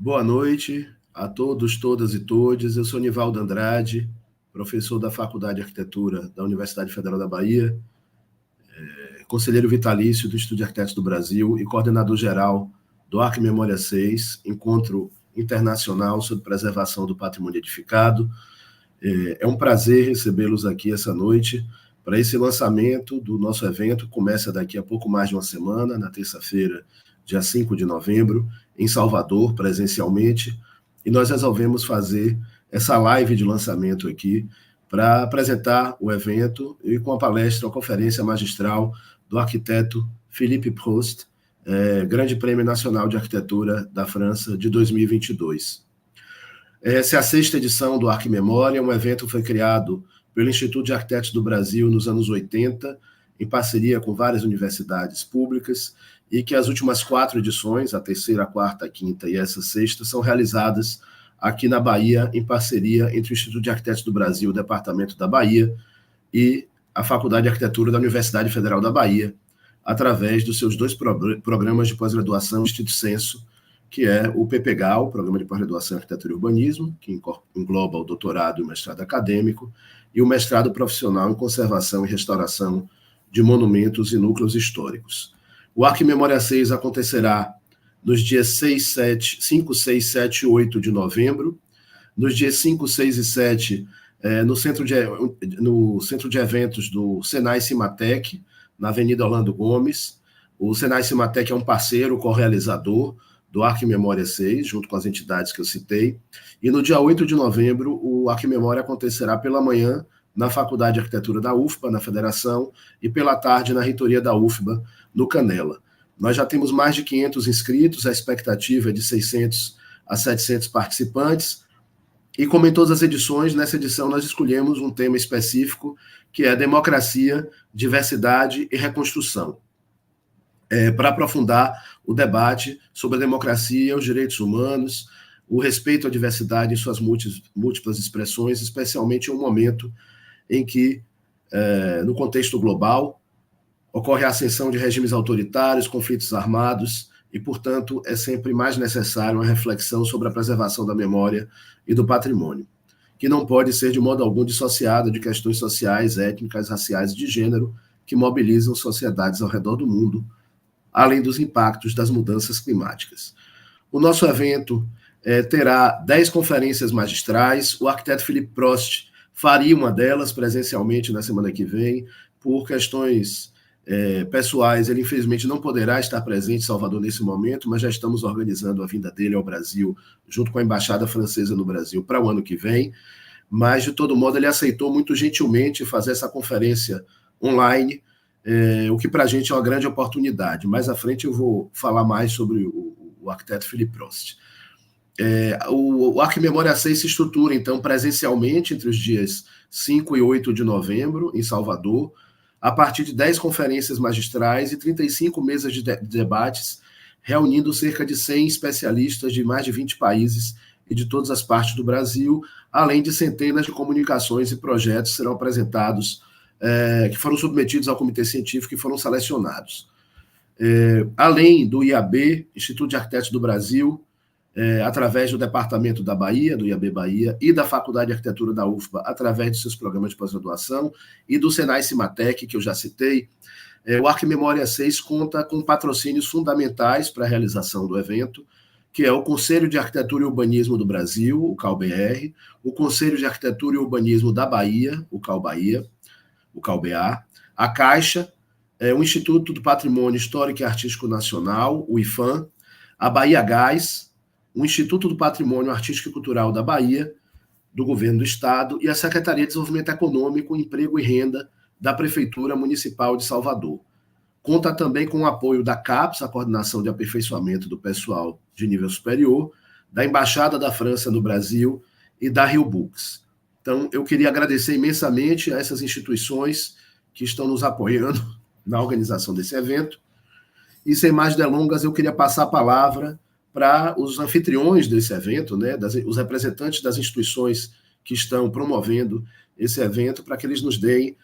Boa noite a todos, todas e todes. Eu sou Nivaldo Andrade, professor da Faculdade de Arquitetura da Universidade Federal da Bahia, conselheiro vitalício do Instituto de Arquitetos do Brasil e coordenador-geral do Arque Memória 6, Encontro Internacional sobre Preservação do Patrimônio Edificado. É um prazer recebê-los aqui essa noite para esse lançamento do nosso evento. Começa daqui a pouco mais de uma semana, na terça-feira, dia 5 de novembro, em Salvador, presencialmente, e nós resolvemos fazer essa live de lançamento aqui para apresentar o evento e com a palestra, a conferência magistral do arquiteto Philippe Prost, Grande Prêmio Nacional de Arquitetura da França de 2022. Essa é a sexta edição do Arque Memória, um evento que foi criado pelo Instituto de Arquitetos do Brasil nos anos 80, em parceria com várias universidades públicas, e que as últimas 4 edições, a terceira, a quarta, a quinta e essa sexta, são realizadas aqui na Bahia, em parceria entre o Instituto de Arquitetos do Brasil, o Departamento da Bahia, e a Faculdade de Arquitetura da Universidade Federal da Bahia, através dos seus 2 programas de pós-graduação, Instituto Senso, que é o PPGAU, Programa de Pós-Graduação em Arquitetura e Urbanismo, que engloba o doutorado e o mestrado acadêmico, e o mestrado profissional em Conservação e Restauração de Monumentos e Núcleos Históricos. O Arque Memória 6 acontecerá nos dias 5, 6, 7 e 8 de novembro. Nos dias 5, 6 e 7, no centro de eventos do Senai Cimatec, na Avenida Orlando Gomes. O Senai Cimatec é um parceiro co-realizador do Arque Memória 6, junto com as entidades que eu citei. E no dia 8 de novembro, o Arque Memória acontecerá pela manhã na Faculdade de Arquitetura da UFBA, na Federação, e pela tarde na Reitoria da UFBA, no Canela. Nós já temos mais de 500 inscritos, a expectativa é de 600 a 700 participantes, e como em todas as edições, nessa edição nós escolhemos um tema específico, que é democracia, diversidade e reconstrução, para aprofundar o debate sobre a democracia, os direitos humanos, o respeito à diversidade em suas múltiplas expressões, especialmente em um momento em que, no contexto global, ocorre a ascensão de regimes autoritários, conflitos armados, e, portanto, é sempre mais necessário uma reflexão sobre a preservação da memória e do patrimônio, que não pode ser de modo algum dissociada de questões sociais, étnicas, raciais e de gênero que mobilizam sociedades ao redor do mundo, além dos impactos das mudanças climáticas. O nosso evento terá 10 conferências magistrais. O arquiteto Philippe Prost faria uma delas presencialmente na semana que vem. Por questões pessoais, ele infelizmente não poderá estar presente em Salvador nesse momento, mas já estamos organizando a vinda dele ao Brasil, junto com a Embaixada Francesa no Brasil, para o ano que vem. Mas, de todo modo, ele aceitou muito gentilmente fazer essa conferência online, o que para a gente é uma grande oportunidade. Mais à frente eu vou falar mais sobre o arquiteto Philippe Prost. O Arque Memória 6 se estrutura, então, presencialmente entre os dias 5 e 8 de novembro, em Salvador, a partir de 10 conferências magistrais e 35 mesas de debates, reunindo cerca de 100 especialistas de mais de 20 países e de todas as partes do Brasil, além de centenas de comunicações e projetos que serão apresentados, que foram submetidos ao Comitê Científico e foram selecionados. Além do IAB, Instituto de Arquitetos do Brasil, através do Departamento da Bahia, do IAB Bahia, e da Faculdade de Arquitetura da UFBA, através dos seus programas de pós-graduação, e do Senai Cimatec, que eu já citei, o Arque Memória 6 conta com patrocínios fundamentais para a realização do evento, que é o Conselho de Arquitetura e Urbanismo do Brasil, o CAU-BR, o Conselho de Arquitetura e Urbanismo da Bahia, o CAU-Bahia, o CAU-BA, a Caixa, o Instituto do Patrimônio Histórico e Artístico Nacional, o IFAM, a Bahia Gás, o Instituto do Patrimônio Artístico e Cultural da Bahia, do Governo do Estado, e a Secretaria de Desenvolvimento Econômico, Emprego e Renda da Prefeitura Municipal de Salvador. Conta também com o apoio da CAPES, a Coordenação de Aperfeiçoamento do Pessoal de Nível Superior, da Embaixada da França no Brasil e da Rio Books. Então, eu queria agradecer imensamente a essas instituições que estão nos apoiando na organização desse evento. E, sem mais delongas, eu queria passar a palavra para os anfitriões desse evento, né, os representantes das instituições que estão promovendo esse evento, para que eles nos deem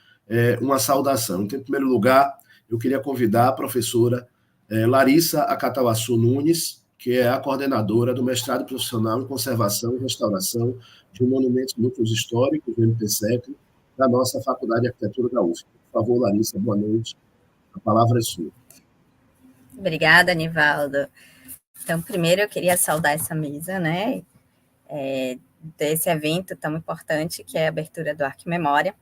uma saudação. Então, em primeiro lugar, eu queria convidar a professora Larissa Acatauaçu Nunes, que é a coordenadora do mestrado profissional em conservação e restauração de monumentos e núcleos históricos do MPSEC, da nossa Faculdade de Arquitetura da UFRGS. Por favor, Larissa, boa noite. A palavra é sua. Obrigada, Nivaldo. Então, primeiro eu queria saudar essa mesa, né, desse evento tão importante que é a abertura do Arquimemória.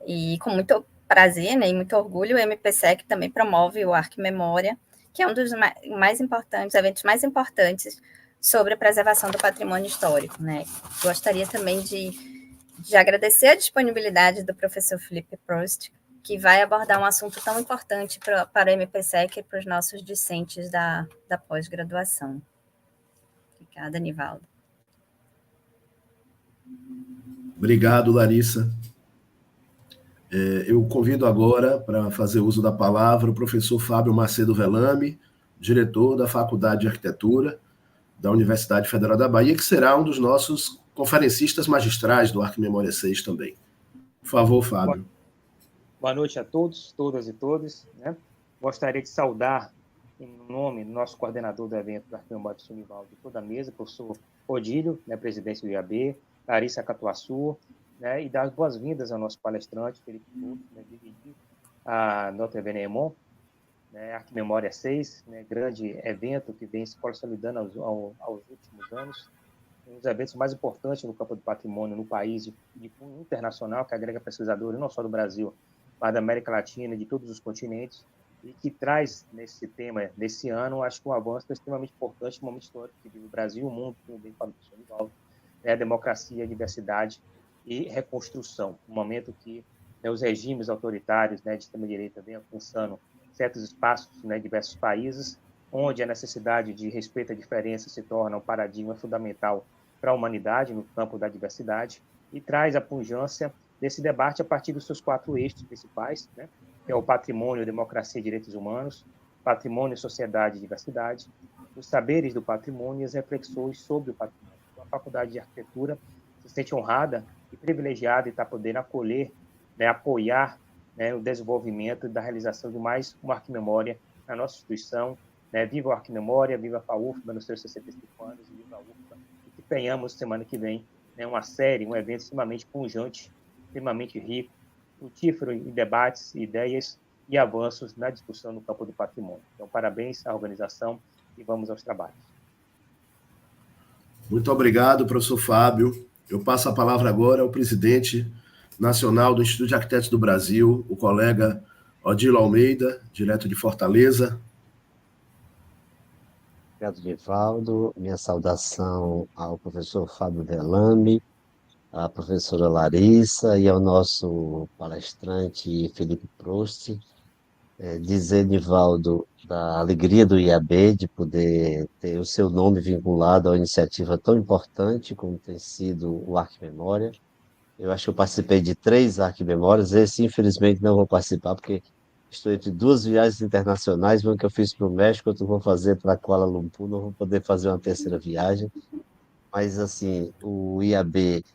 E com muito prazer, né, e muito orgulho, o MPSEC também promove o Arquimemória, que é um dos mais importantes, eventos mais importantes sobre a preservação do patrimônio histórico, né. Gostaria também de agradecer a disponibilidade do professor Felipe Prost, que vai abordar um assunto tão importante para o MPSEC e para os nossos discentes da pós-graduação. Obrigada, Nivaldo. Obrigado, Larissa. Eu convido agora para fazer uso da palavra o professor Fábio Macedo Velame, diretor da Faculdade de Arquitetura da Universidade Federal da Bahia, que será um dos nossos conferencistas magistrais do Arquimemória 6 também. Por favor, Fábio. Boa noite a todos, todas e todos, né? Gostaria de saudar, em nome do nosso coordenador do evento do Arquimemória de Nivaldo, de toda a mesa, professor Odílio, né, presidente do IAB, Larissa Catuaçu, né, e dar as boas-vindas ao nosso palestrante, Felipe Couto, né, dirigir a Notre Venemont, né, Arquimemória 6, né, grande evento que vem se consolidando aos últimos anos, um dos eventos mais importantes no campo do patrimônio no país de cunho internacional, que agrega pesquisadores não só do Brasil, mas da América Latina e de todos os continentes, e que traz nesse tema, nesse ano, acho que um avanço extremamente importante no momento histórico que vive o Brasil e o mundo, como bem falou o professor Nivaldo, né, democracia, diversidade e reconstrução, um momento que, né, os regimes autoritários, né, de extrema-direita vêm alcançando certos espaços, né, em diversos países, onde a necessidade de respeito à diferença se torna um paradigma fundamental para a humanidade no campo da diversidade, e traz a pujança desse debate a partir dos seus 4 eixos principais, né, que é o patrimônio, democracia e direitos humanos, patrimônio, sociedade e diversidade, os saberes do patrimônio e as reflexões sobre o patrimônio. Então, a Faculdade de Arquitetura se sente honrada e privilegiada em estar podendo acolher, né, apoiar, né, o desenvolvimento da realização de mais uma Arquimemória na nossa instituição, né. Viva o Arquimemória, viva a FAUFBA nos seus 65 anos, e viva a UFBA, e que tenhamos semana que vem, né, uma série, um evento extremamente pujante, extremamente rico, frutífero em debates, ideias e avanços na discussão no campo do patrimônio. Então, parabéns à organização e vamos aos trabalhos. Muito obrigado, professor Fábio. Eu passo a palavra agora ao presidente nacional do Instituto de Arquitetos do Brasil, o colega Odilo Almeida, direto de Fortaleza. Obrigado, Nivaldo. Minha saudação ao professor Fábio Velame, à professora Larissa e ao nosso palestrante Felipe Prost. Dizer, Nivaldo, da alegria do IAB de poder ter o seu nome vinculado a uma iniciativa tão importante como tem sido o Arquimemória. Eu acho que eu participei de 3 Arquimemórias, esse infelizmente não vou participar porque estou entre 2 viagens internacionais, uma que eu fiz para o México, outra vou fazer para Kuala Lumpur, não vou poder fazer uma terceira viagem, mas assim, o IAB,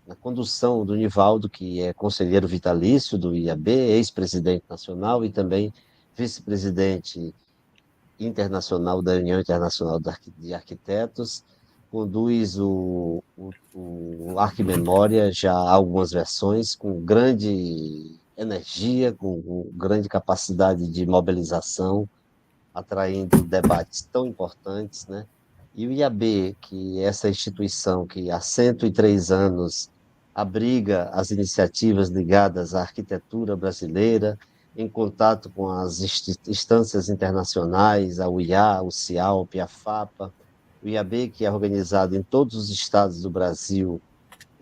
na condução do Nivaldo, que é conselheiro vitalício do IAB, ex-presidente nacional e também vice-presidente internacional da União Internacional de Arquitetos, conduz o Arquimemória já há algumas versões, com grande energia, com grande capacidade de mobilização, atraindo debates tão importantes, né? E o IAB, que é essa instituição que há 103 anos abriga as iniciativas ligadas à arquitetura brasileira, em contato com as instâncias internacionais, a UIA, o CIALP, a FAPA, o IAB, que é organizado em todos os estados do Brasil,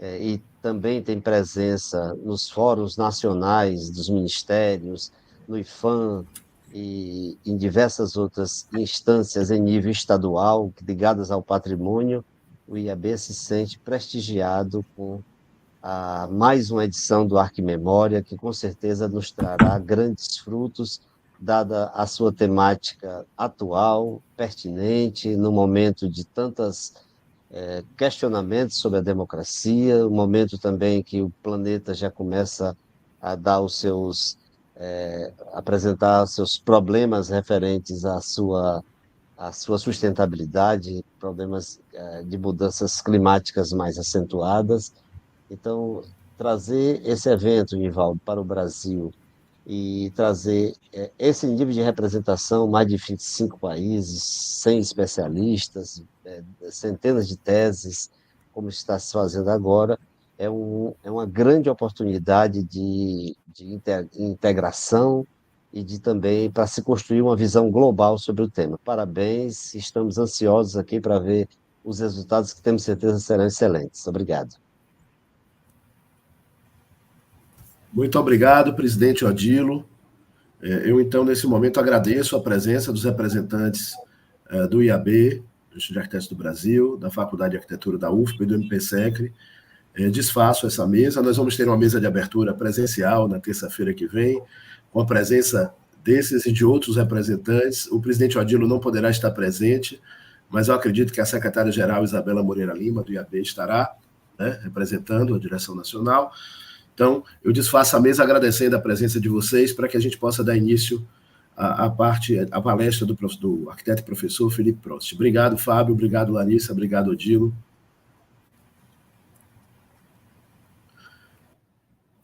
e também tem presença nos fóruns nacionais dos ministérios, no IFAM, e em diversas outras instâncias em nível estadual ligadas ao patrimônio, o IAB se sente prestigiado com mais uma edição do Arquimemória, que com certeza nos trará grandes frutos, dada a sua temática atual, pertinente, no momento de tantos questionamentos sobre a democracia, um momento também que o planeta já começa a dar os seus apresentar seus problemas referentes à sua sustentabilidade, problemas de mudanças climáticas mais acentuadas. Então, trazer esse evento, Nivaldo, para o Brasil e trazer esse nível de representação, mais de 25 países, 100 especialistas, centenas de teses, como está se fazendo agora, é uma grande oportunidade de integração e de também para se construir uma visão global sobre o tema. Parabéns, estamos ansiosos aqui para ver os resultados que temos certeza serão excelentes. Obrigado. Muito obrigado, presidente Odilo. Eu, então, nesse momento, agradeço a presença dos representantes do IAB, do Instituto de Arquitetos do Brasil, da Faculdade de Arquitetura da UFPA e do MPSECRE. Desfaço essa mesa. Nós vamos ter uma mesa de abertura presencial na terça-feira que vem, com a presença desses e de outros representantes. O presidente Odilo não poderá estar presente, mas eu acredito que a secretária-geral Isabela Moreira Lima, do IAB, estará, né, representando a direção nacional. Então, eu desfaço a mesa agradecendo a presença de vocês para que a gente possa dar início à palestra do arquiteto e professor Felipe Prost. Obrigado, Fábio. Obrigado, Larissa. Obrigado, Odilo.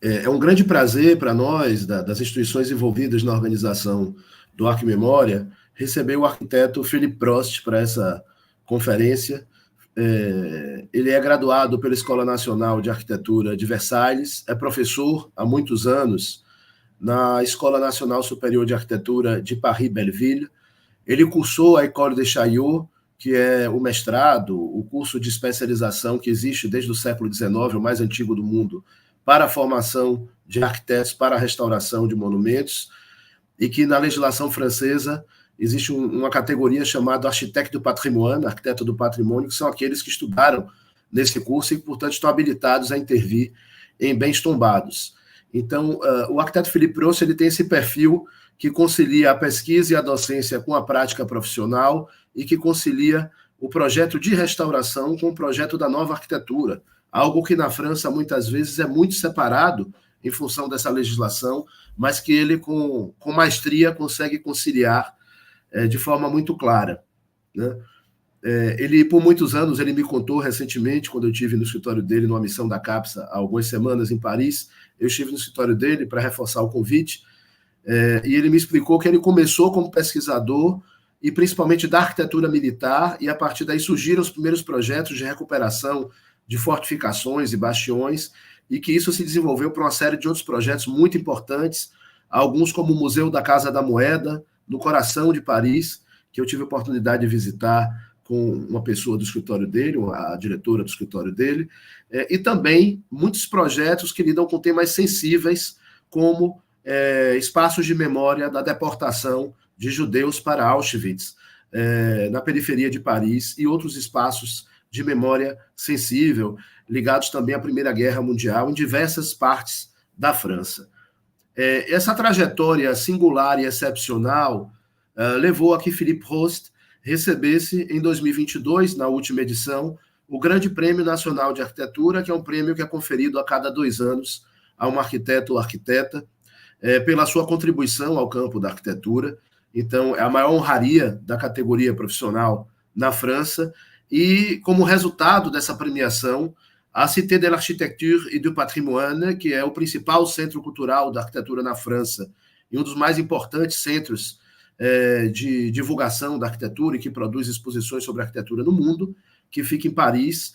É um grande prazer para nós, das instituições envolvidas na organização do Arquimemória, receber o arquiteto Philippe Prost para essa conferência. Ele é graduado pela Escola Nacional de Arquitetura de Versalhes, é professor há muitos anos na Escola Nacional Superior de Arquitetura de Paris-Belleville. Ele cursou a École de Chaillot, que é o mestrado, o curso de especialização que existe desde o século XIX, o mais antigo do mundo, para a formação de arquitetos para a restauração de monumentos, e que na legislação francesa existe uma categoria chamada architecte du patrimoine, arquiteto do patrimônio, que são aqueles que estudaram nesse curso e, portanto, estão habilitados a intervir em bens tombados. Então, o arquiteto Philippe Prost, ele tem esse perfil que concilia a pesquisa e a docência com a prática profissional e que concilia o projeto de restauração com o projeto da nova arquitetura, algo que na França muitas vezes é muito separado em função dessa legislação, mas que ele com maestria consegue conciliar de forma muito clara, né? Ele, por muitos anos, ele me contou recentemente, quando eu estive no escritório dele, numa missão da CAPESA, há algumas semanas em Paris, eu estive no escritório dele para reforçar o convite, e ele me explicou que ele começou como pesquisador, e principalmente da arquitetura militar, e a partir daí surgiram os primeiros projetos de recuperação de fortificações e bastiões, e que isso se desenvolveu para uma série de outros projetos muito importantes, alguns como o Museu da Casa da Moeda, no coração de Paris, que eu tive a oportunidade de visitar com uma pessoa do escritório dele, a diretora do escritório dele, e também muitos projetos que lidam com temas sensíveis, como espaços de memória da deportação de judeus para Auschwitz, na periferia de Paris, e outros espaços de memória sensível, ligados também à Primeira Guerra Mundial, em diversas partes da França. Essa trajetória singular e excepcional levou a que Philippe Prost recebesse, em 2022, na última edição, o Grande Prêmio Nacional de Arquitetura, que é um prêmio que é conferido a cada 2 anos a um arquiteto ou arquiteta, pela sua contribuição ao campo da arquitetura. Então, é a maior honraria da categoria profissional na França, e, como resultado dessa premiação, a Cité de l'Architecture et du Patrimoine, que é o principal centro cultural da arquitetura na França, e um dos mais importantes centros de divulgação da arquitetura e que produz exposições sobre arquitetura no mundo, que fica em Paris,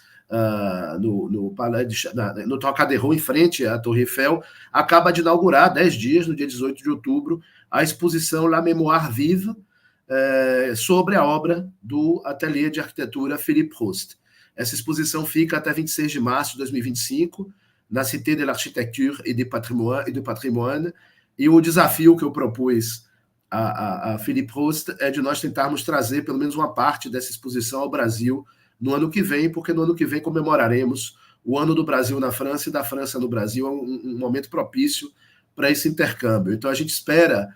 no Trocadéro, em frente à Torre Eiffel, acaba de inaugurar, há 10 dias, no dia 18 de outubro, a exposição La Mémoire Vive, sobre a obra do ateliê de arquitetura Philippe Prost. Essa exposição fica até 26 de março de 2025, na Cité de l'Architecture et du Patrimoine, e o desafio que eu propus a Philippe Prost é de nós tentarmos trazer pelo menos uma parte dessa exposição ao Brasil no ano que vem, porque no ano que vem comemoraremos o Ano do Brasil na França e da França no Brasil, é um momento propício para esse intercâmbio. Então a gente espera,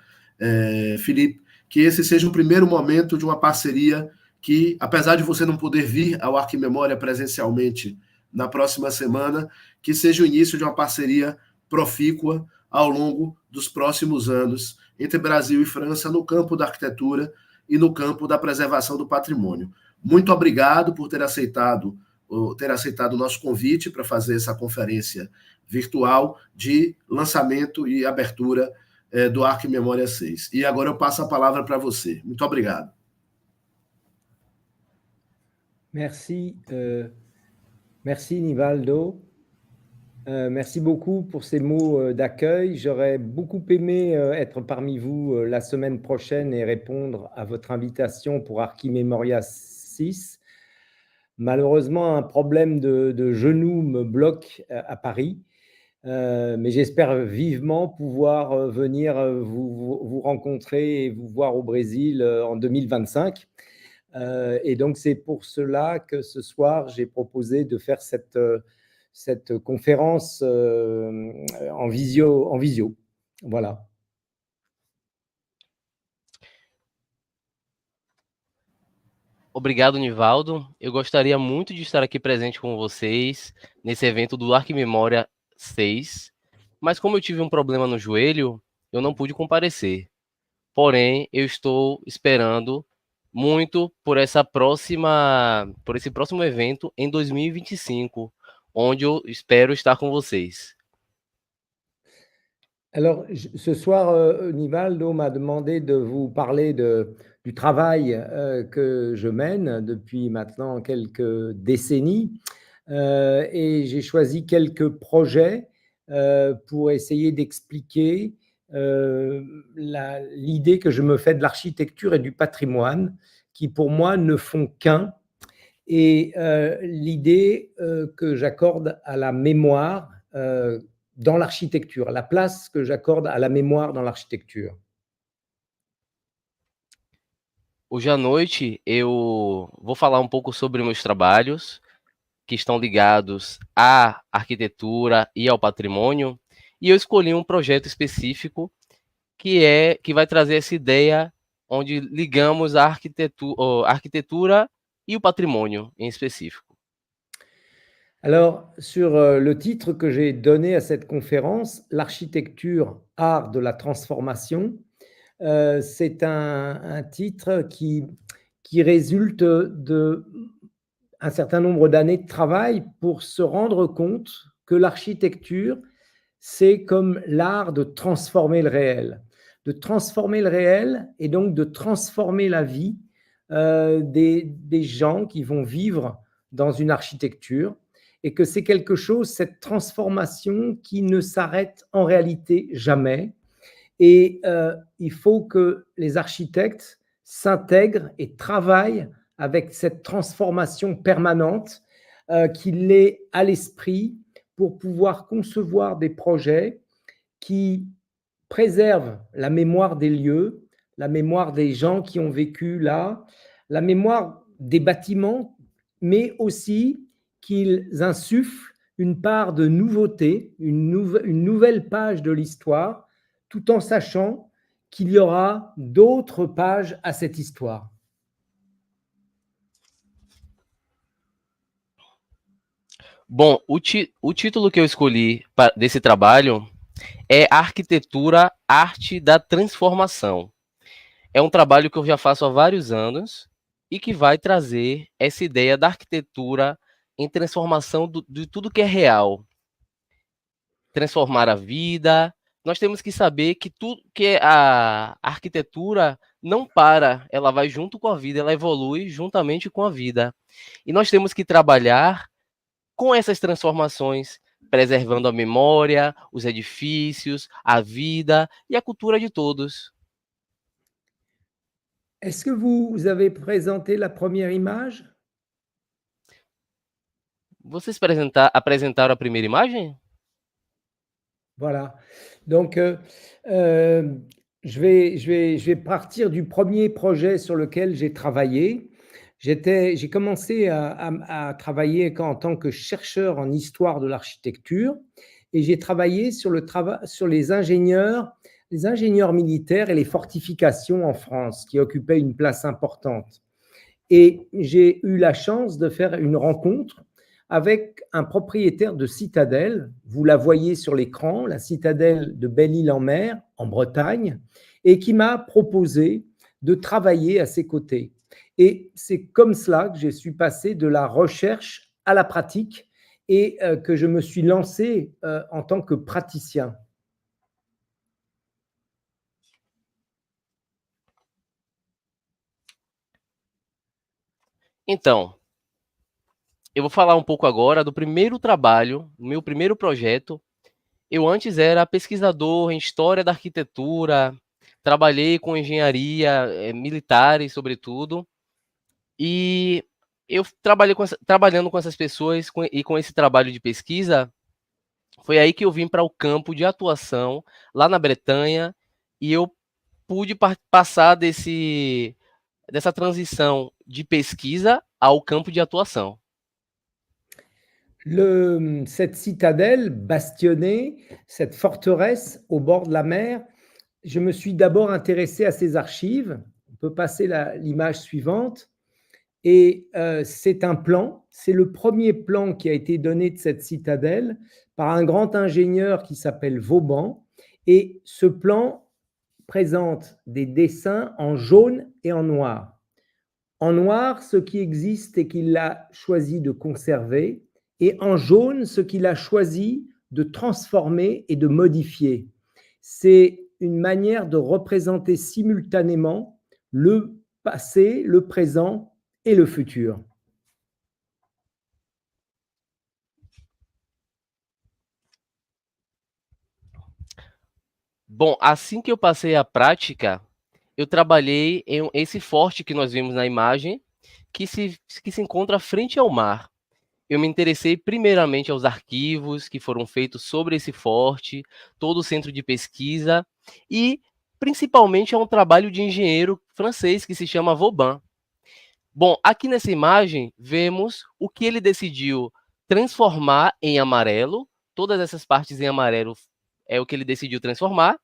Philippe, que esse seja o primeiro momento de uma parceria que, apesar de você não poder vir ao Arquimemória presencialmente na próxima semana, que seja o início de uma parceria profícua ao longo dos próximos anos entre Brasil e França no campo da arquitetura e no campo da preservação do patrimônio. Muito obrigado por ter aceitado o nosso convite para fazer essa conferência virtual de lançamento e abertura do Arc Memória 6. E agora eu passo a palavra para você. Muito obrigado. Merci, merci Nivaldo. Merci beaucoup pour ces mots d'accueil. J'aurais beaucoup aimé être parmi vous la semaine prochaine et répondre à votre invitation pour Archi Memoria 6. Malheureusement, un problème de genou me bloque à Paris, mais j'espère vivement pouvoir venir vous rencontrer et vous voir au Brésil en 2025. Et donc, c'est pour cela que ce soir, j'ai proposé de faire cette conférence en visio. Voilà. Obrigado, Nivaldo. Eu gostaria muito de estar aqui presente com vocês nesse evento do Arc Memória 6, mas como eu tive um problema no joelho, eu não pude comparecer. Porém, eu estou esperando muito por esse próximo evento em 2025, onde eu espero estar com vocês. Alors, ce soir, Nivaldo m'a demandé de vous parler du travail que je mène depuis maintenant quelques décennies. Et j'ai choisi quelques projets pour essayer d'expliquer l'idée que je me fais de l'architecture et du patrimoine, qui pour moi ne font qu'un, et l'idée que j'accorde à la mémoire dans l'architecture, la place que j'accorde à la mémoire dans l'architecture. Hoje à noite eu vou falar um pouco sobre meus trabalhos que estão ligados à arquitetura e ao patrimônio, e eu escolhi um projeto específico que vai trazer essa ideia onde ligamos a arquitetura e o patrimônio em específico. Alors, sur le titre que j'ai donné à cette conférence, l'architecture, art de la transformation, c'est un titre qui résulte d'un certain nombre d'années de travail pour se rendre compte que l'architecture, c'est comme l'art de transformer le réel et donc de transformer la vie des gens qui vont vivre dans une architecture, et que c'est quelque chose, cette transformation, qui ne s'arrête en réalité jamais. Et il faut que les architectes s'intègrent et travaillent avec cette transformation permanente, qu'il ait à l'esprit pour pouvoir concevoir des projets qui préservent la mémoire des lieux, la mémoire des gens qui ont vécu là, la mémoire des bâtiments, mais aussi qu'ils insufflent une part de nouveauté, une nouvelle page de l'histoire, tout en sachant qu'il y aura d'autres pages à cette histoire. Bom, o título que eu escolhi desse trabalho é Arquitetura, Arte da Transformação. É um trabalho que eu já faço há vários anos e que vai trazer essa ideia da arquitetura em transformação de tudo que é real. Transformar a vida. Nós temos que saber que tudo que a arquitetura não para, ela vai junto com a vida, ela evolui juntamente com a vida. E nós temos que trabalhar com essas transformações, preservando a memória, os edifícios, a vida e a cultura de todos. Est-ce que vous avez présenté la première image? Vocês apresentaram a primeira imagem? Voilà. Donc, je vais partir du premier projet sur lequel j'ai travaillé. J'ai commencé à travailler en tant que chercheur en histoire de l'architecture, et j'ai travaillé sur les ingénieurs militaires et les fortifications en France, qui occupaient une place importante. Et j'ai eu la chance de faire une rencontre avec un propriétaire de citadelle. Vous la voyez sur l'écran, la citadelle de Belle-Île-en-Mer, en Bretagne, et qui m'a proposé de travailler à ses côtés. Et c'est comme cela que je suis passé de la recherche à la pratique et que je me suis lancé en tant que praticien. Então, eu vou falar um pouco agora do primeiro trabalho, meu primeiro projeto. Eu antes era pesquisador em história da arquitetura, trabalhei com engenharia, militares, sobretudo, e eu trabalhando com essas pessoas e com esse trabalho de pesquisa, foi aí que eu vim para o campo de atuação, lá na Bretanha, e eu pude passar dessa transição de pesquisa ao campo de atuação. Cette citadelle bastonnée, cette forteresse au bord de la mer, je me suis d'abord intéressé à ses archives. On peut passer l'image suivante. Et c'est un plan, c'est le premier plan qui a été donné de cette citadelle par un grand ingénieur qui s'appelle Vauban. Et ce plan présente des dessins en jaune et en noir. En noir, ce qui existe et qu'il a choisi de conserver, et en jaune, ce qu'il a choisi de transformer et de modifier. C'est une manière de représenter simultanément le passé, le présent et le futur. Bom, assim que eu passei a prática, eu trabalhei em esse forte que nós vimos na imagem, que se encontra frente ao mar. Eu me interessei primeiramente aos arquivos que foram feitos sobre esse forte, todo o centro de pesquisa e principalmente a um trabalho de engenheiro francês que se chama Vauban. Bom, aqui nessa imagem vemos o que ele decidiu transformar em amarelo, todas essas partes em amarelo é o que ele decidiu transformar,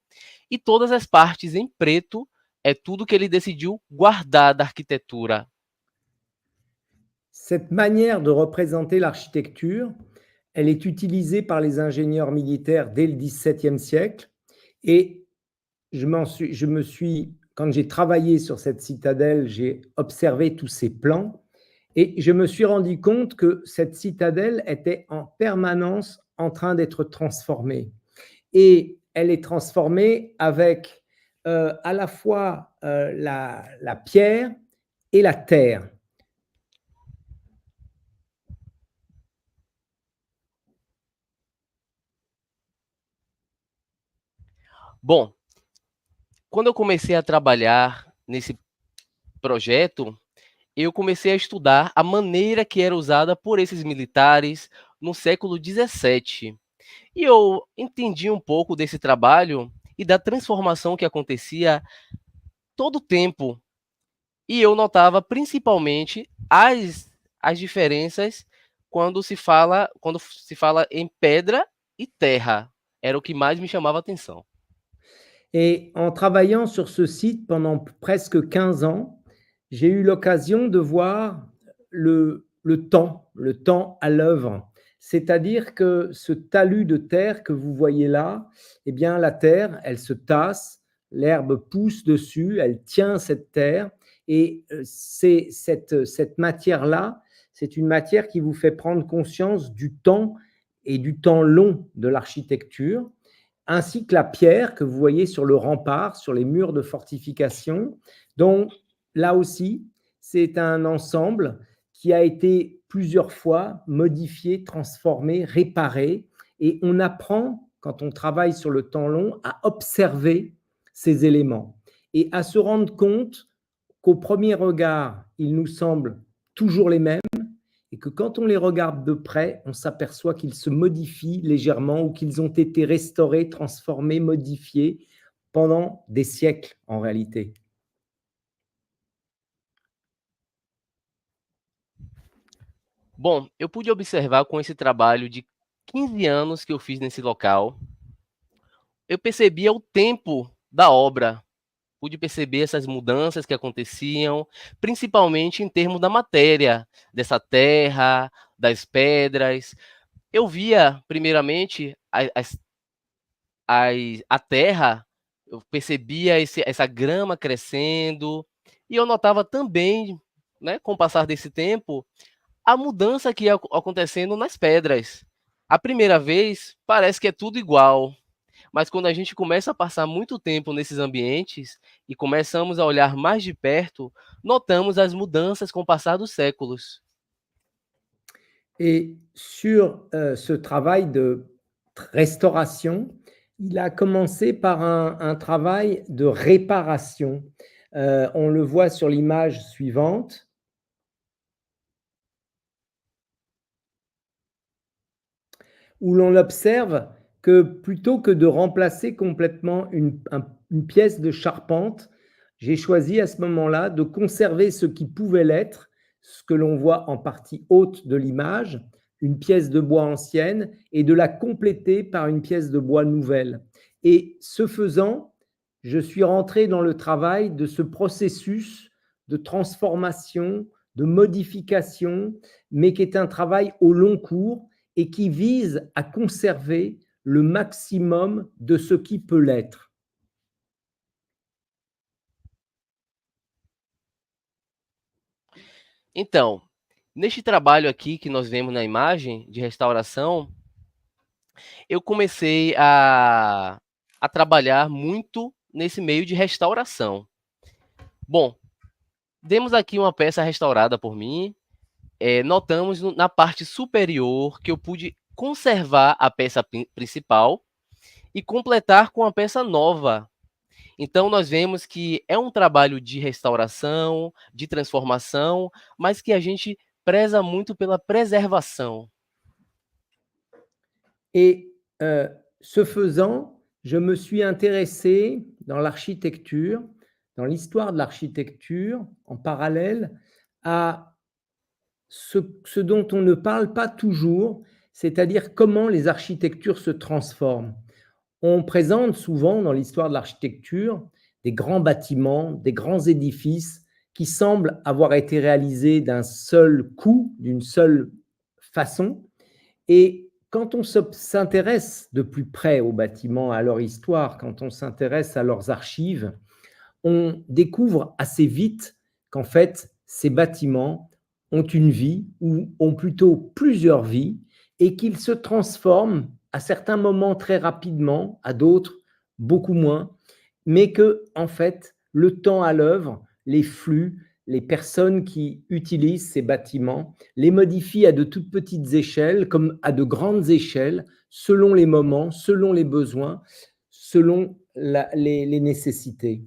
e todas as partes em preto é tudo que ele decidiu guardar da arquitetura. Cette manière de représenter l'architecture, elle est utilisée par les ingénieurs militaires dès le XVIIe siècle. Et quand j'ai travaillé sur cette citadelle, j'ai observé tous ces plans et je me suis rendu compte que cette citadelle était en permanence en train d'être transformée. Et elle est transformée avec à la fois la pierre et la terre. Bom, quando eu comecei a trabalhar nesse projeto, eu comecei a estudar a maneira que era usada por esses militares no século XVII. E eu entendi um pouco desse trabalho e da transformação que acontecia todo o tempo. E eu notava principalmente as diferenças quando se fala em pedra e terra. Era o que mais me chamava a atenção. Et en travaillant sur ce site pendant presque 15 ans, j'ai eu l'occasion de voir le temps à l'œuvre. C'est-à-dire que ce talus de terre que vous voyez là, eh bien la terre, elle se tasse, l'herbe pousse dessus, elle tient cette terre, et c'est cette matière-là, c'est une matière qui vous fait prendre conscience du temps et du temps long de l'architecture, ainsi que la pierre que vous voyez sur le rempart, sur les murs de fortification. Donc, là aussi, c'est un ensemble qui a été plusieurs fois modifié, transformé, réparé. Et on apprend, quand on travaille sur le temps long, à observer ces éléments et à se rendre compte qu'au premier regard, ils nous semblent toujours les mêmes, et que quand on les regarde de près, on s'aperçoit qu'ils se modifient légèrement ou qu'ils ont été restaurés, transformés, modifiés pendant des siècles en réalité. Bom, eu pude observar com esse trabalho de 15 anos que eu fiz nesse local, eu percebia o tempo da obra, pude perceber essas mudanças que aconteciam, principalmente em termos da matéria, dessa terra, das pedras. Eu via, primeiramente, a terra, eu percebia essa grama crescendo, e eu notava também, né, com o passar desse tempo, a mudança que ia acontecendo nas pedras. À primeira vez, parece que é tudo igual, mas quando a gente começa a passar muito tempo nesses ambientes e começamos a olhar mais de perto, notamos as mudanças com o passar dos séculos. Et sur ce travail de restauration, il a commencé par un travail de réparation. On le voit sur l'image suivante. Où l'on observe que plutôt que de remplacer complètement une pièce de charpente, j'ai choisi à ce moment-là de conserver ce qui pouvait l'être, ce que l'on voit en partie haute de l'image, une pièce de bois ancienne, et de la compléter par une pièce de bois nouvelle. Et ce faisant, je suis rentré dans le travail de ce processus de transformation, de modification, mais qui est un travail au long cours et qui vise à conserver le maximum de ce qui peut l'être. Então, neste trabalho aqui que nós vemos na imagem de restauração, eu comecei a trabalhar muito nesse meio de restauração. Bom, temos aqui uma peça restaurada por mim, notamos na parte superior que eu pude conservar a peça principal e completar com a peça nova. Então, nós vemos que é um trabalho de restauração, de transformação, mas que a gente preza muito pela preservação. Et ce faisant, je me suis intéressé dans l'architecture, dans l'histoire de l'architecture, en parallèle à ce dont on ne parle pas toujours, c'est-à-dire comment les architectures se transforment. On présente souvent dans l'histoire de l'architecture des grands bâtiments, des grands édifices qui semblent avoir été réalisés d'un seul coup, d'une seule façon. Et quand on s'intéresse de plus près aux bâtiments, à leur histoire, quand on s'intéresse à leurs archives, on découvre assez vite qu'en fait, ces bâtiments ont une vie, ou ont plutôt plusieurs vies, et qu'ils se transforment à certains moments très rapidement, à d'autres beaucoup moins, mais que, en fait, le temps à l'œuvre, les flux, les personnes qui utilisent ces bâtiments les modifient à de toutes petites échelles comme à de grandes échelles, selon les moments, selon les besoins, selon les nécessités.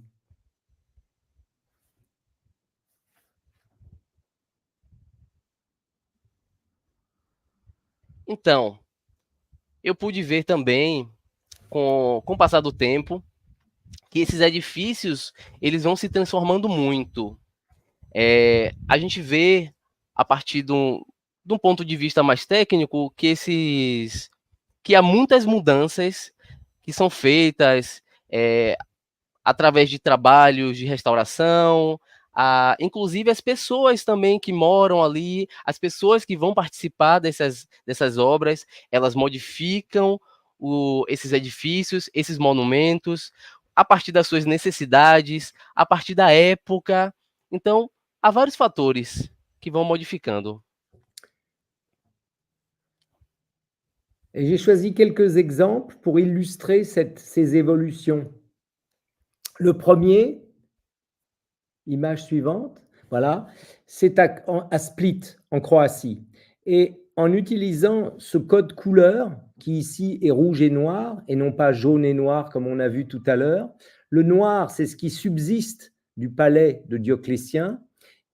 Então, eu pude ver também, com o passar do tempo, que esses edifícios eles vão se transformando muito. A gente vê, a partir de um ponto de vista mais técnico, que há muitas mudanças que são feitas através de trabalhos de restauração, inclusive as pessoas também que moram ali, as pessoas que vão participar dessas obras, elas modificam esses edifícios, esses monumentos, a partir das suas necessidades, a partir da época. Então, há vários fatores que vão modificando. Et j'ai choisi quelques exemples pour illustrer ces évolutions. Le premier, image suivante, voilà, c'est à Split, en Croatie. Et en utilisant ce code couleur, qui ici est rouge et noir, et non pas jaune et noir comme on a vu tout à l'heure, le noir, c'est ce qui subsiste du palais de Dioclétien,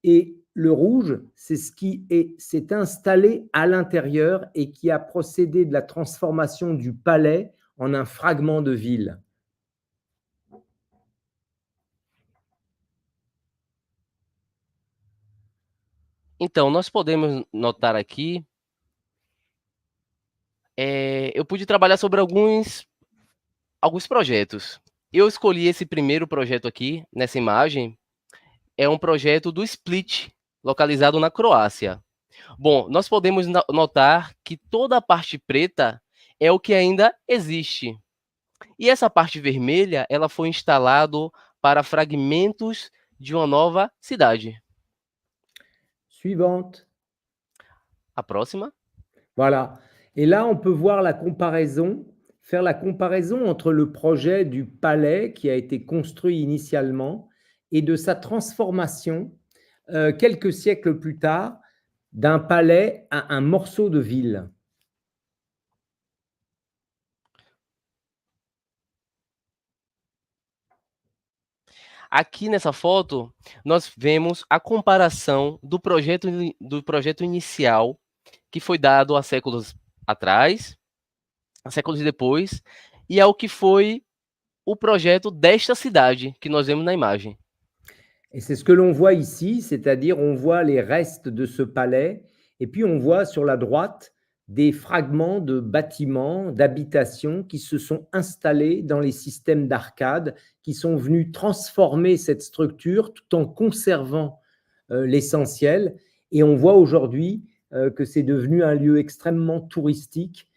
et le rouge, c'est ce qui s'est installé à l'intérieur et qui a procédé de la transformation du palais en un fragment de ville. Então, nós podemos notar aqui, eu pude trabalhar sobre alguns projetos. Eu escolhi esse primeiro projeto aqui, nessa imagem, é um projeto do Split, localizado na Croácia. Bom, nós podemos notar que toda a parte preta é o que ainda existe. E essa parte vermelha, ela foi instalado para fragmentos de uma nova cidade. Suivante. A próxima. Voilà. Et là, on peut voir la comparaison, faire la comparaison entre le projet du palais qui a été construit initialement et de sa transformation quelques siècles plus tard d'un palais à un morceau de ville. Aqui nessa foto, nós vemos a comparação do projeto inicial que foi dado há séculos atrás, há séculos depois, e ao que foi o projeto desta cidade que nós vemos na imagem. Et c'est ce que l'on voit ici, c'est-à-dire on voit les restes de ce palais, et puis on voit sur la droite des fragments de bâtiments, d'habitations qui se sont installés dans les systèmes d'arcades, qui sont venus transformer cette structure tout en conservant l'essentiel. Et on voit aujourd'hui que c'est devenu un lieu extrêmement touristique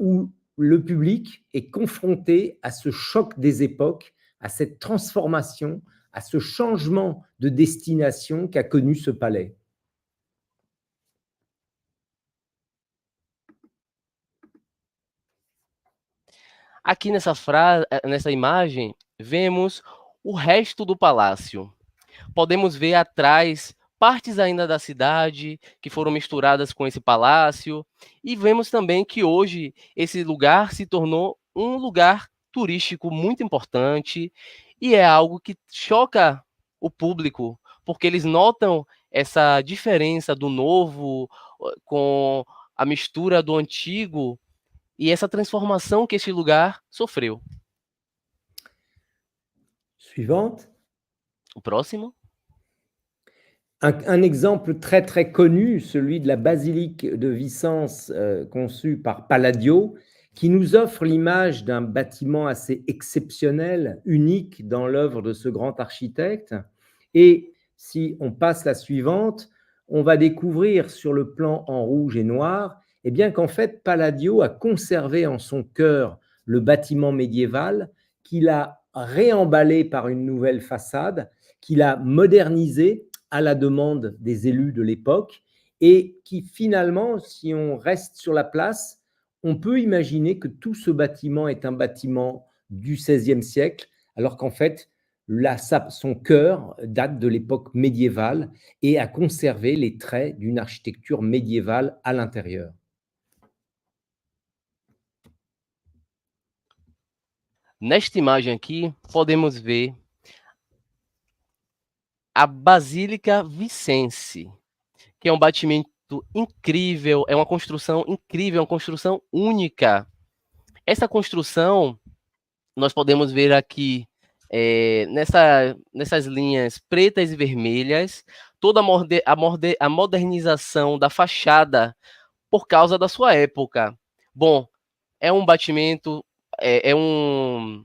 où le public est confronté à ce choc des époques, à cette transformation, à ce changement de destination qu'a connu ce palais. Aqui nessa imagem, vemos o resto do palácio. Podemos ver atrás partes ainda da cidade que foram misturadas com esse palácio, e vemos também que hoje esse lugar se tornou um lugar turístico muito importante, e é algo que choca o público, porque eles notam essa diferença do novo com a mistura do antigo e essa transformação que esse lugar sofreu. Suivante. O próximo. Un exemple très très connu, celui de la basilique de Vicence conçue par Palladio, qui nous offre l'image d'un bâtiment assez exceptionnel, unique dans l'œuvre de ce grand architecte. Et si on passe la suivante, on va découvrir sur le plan en rouge et noir, eh bien qu'en fait Palladio a conservé en son cœur le bâtiment médiéval, qu'il a réemballé par une nouvelle façade, qu'il a modernisé à la demande des élus de l'époque, et qui finalement, si on reste sur la place, on peut imaginer que tout ce bâtiment est un bâtiment du XVIe siècle, alors qu'en fait, son cœur date de l'époque médiévale et a conservé les traits d'une architecture médiévale à l'intérieur. Nesta imagem aqui, podemos ver a Basílica Vicence, que é um batimento incrível, é uma construção incrível, uma construção única. Essa construção, nós podemos ver aqui, nessas linhas pretas e vermelhas, toda a modernização da fachada por causa da sua época. Bom, é um batimento,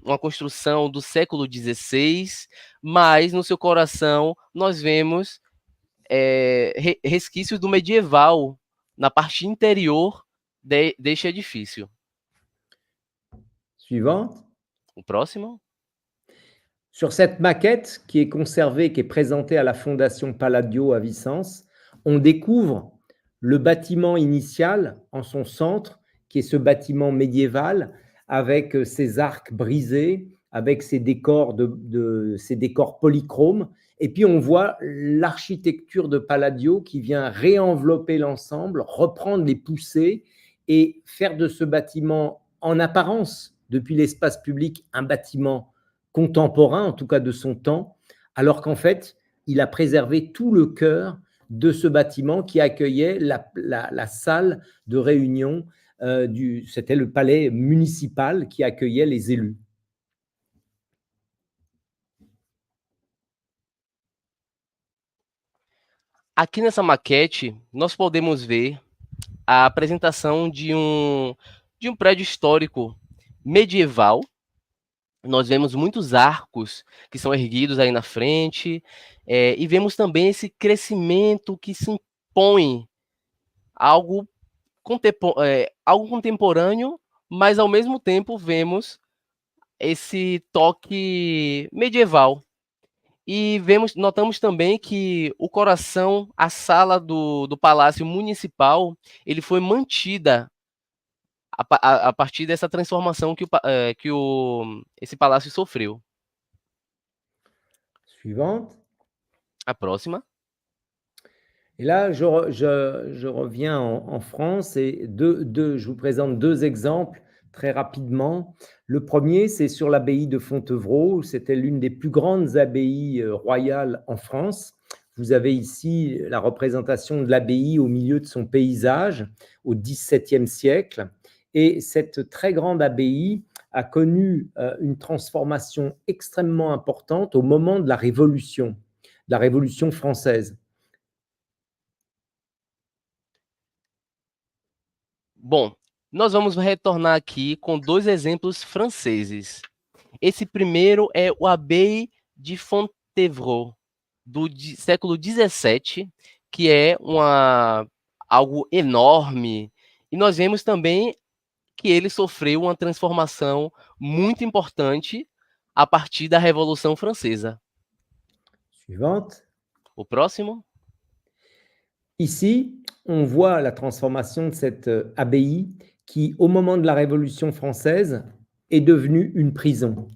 uma construção do século XVI, mas no seu coração nós vemos resquícios do medieval na parte interior deste edifício. Suivante. O próximo. Sur cette maquette qui est conservée, qui est présentée à la Fondation Palladio à Vicence, on découvre le bâtiment initial en son centre, qui est ce bâtiment médiéval avec ses arcs brisés, avec ses décors, ses décors polychromes. Et puis, on voit l'architecture de Palladio qui vient réenvelopper l'ensemble, reprendre les poussées et faire de ce bâtiment, en apparence, depuis l'espace public, un bâtiment contemporain, en tout cas de son temps, alors qu'en fait, il a préservé tout le cœur de ce bâtiment qui accueillait la salle de réunion, c'était le palais municipal qui accueillait les élus. Aqui nessa maquete, nós podemos ver a apresentação de um prédio histórico medieval. Nós vemos muitos arcos que são erguidos aí na frente, e vemos também esse crescimento que se impõe algo, algo contemporâneo, mas ao mesmo tempo vemos esse toque medieval. E notamos também que o coração, a sala do Palácio Municipal, ele foi mantida a partir dessa transformação que esse palácio sofreu. Suivante. A próxima. Et là, je reviens en France et je vous présente 2 exemples très rapidement. Le premier, c'est sur l'abbaye de Fontevraud. C'était l'une des plus grandes abbayes royales en France. Vous avez ici la représentation de l'abbaye au milieu de son paysage au XVIIe siècle. Et cette très grande abbaye a connu une transformation extrêmement importante au moment de la Révolution française. Bom, nós vamos retornar aqui com 2 exemplos franceses. Esse primeiro é o Abbaye de Fontevraud, do século XVII, que é algo enorme. E nós vemos também que ele sofreu uma transformação muito importante a partir da Revolução Francesa. Suivante. O próximo. Ici, on voit la transformation de cette abbaye qui, au moment de la Révolution française, est devenue une prison.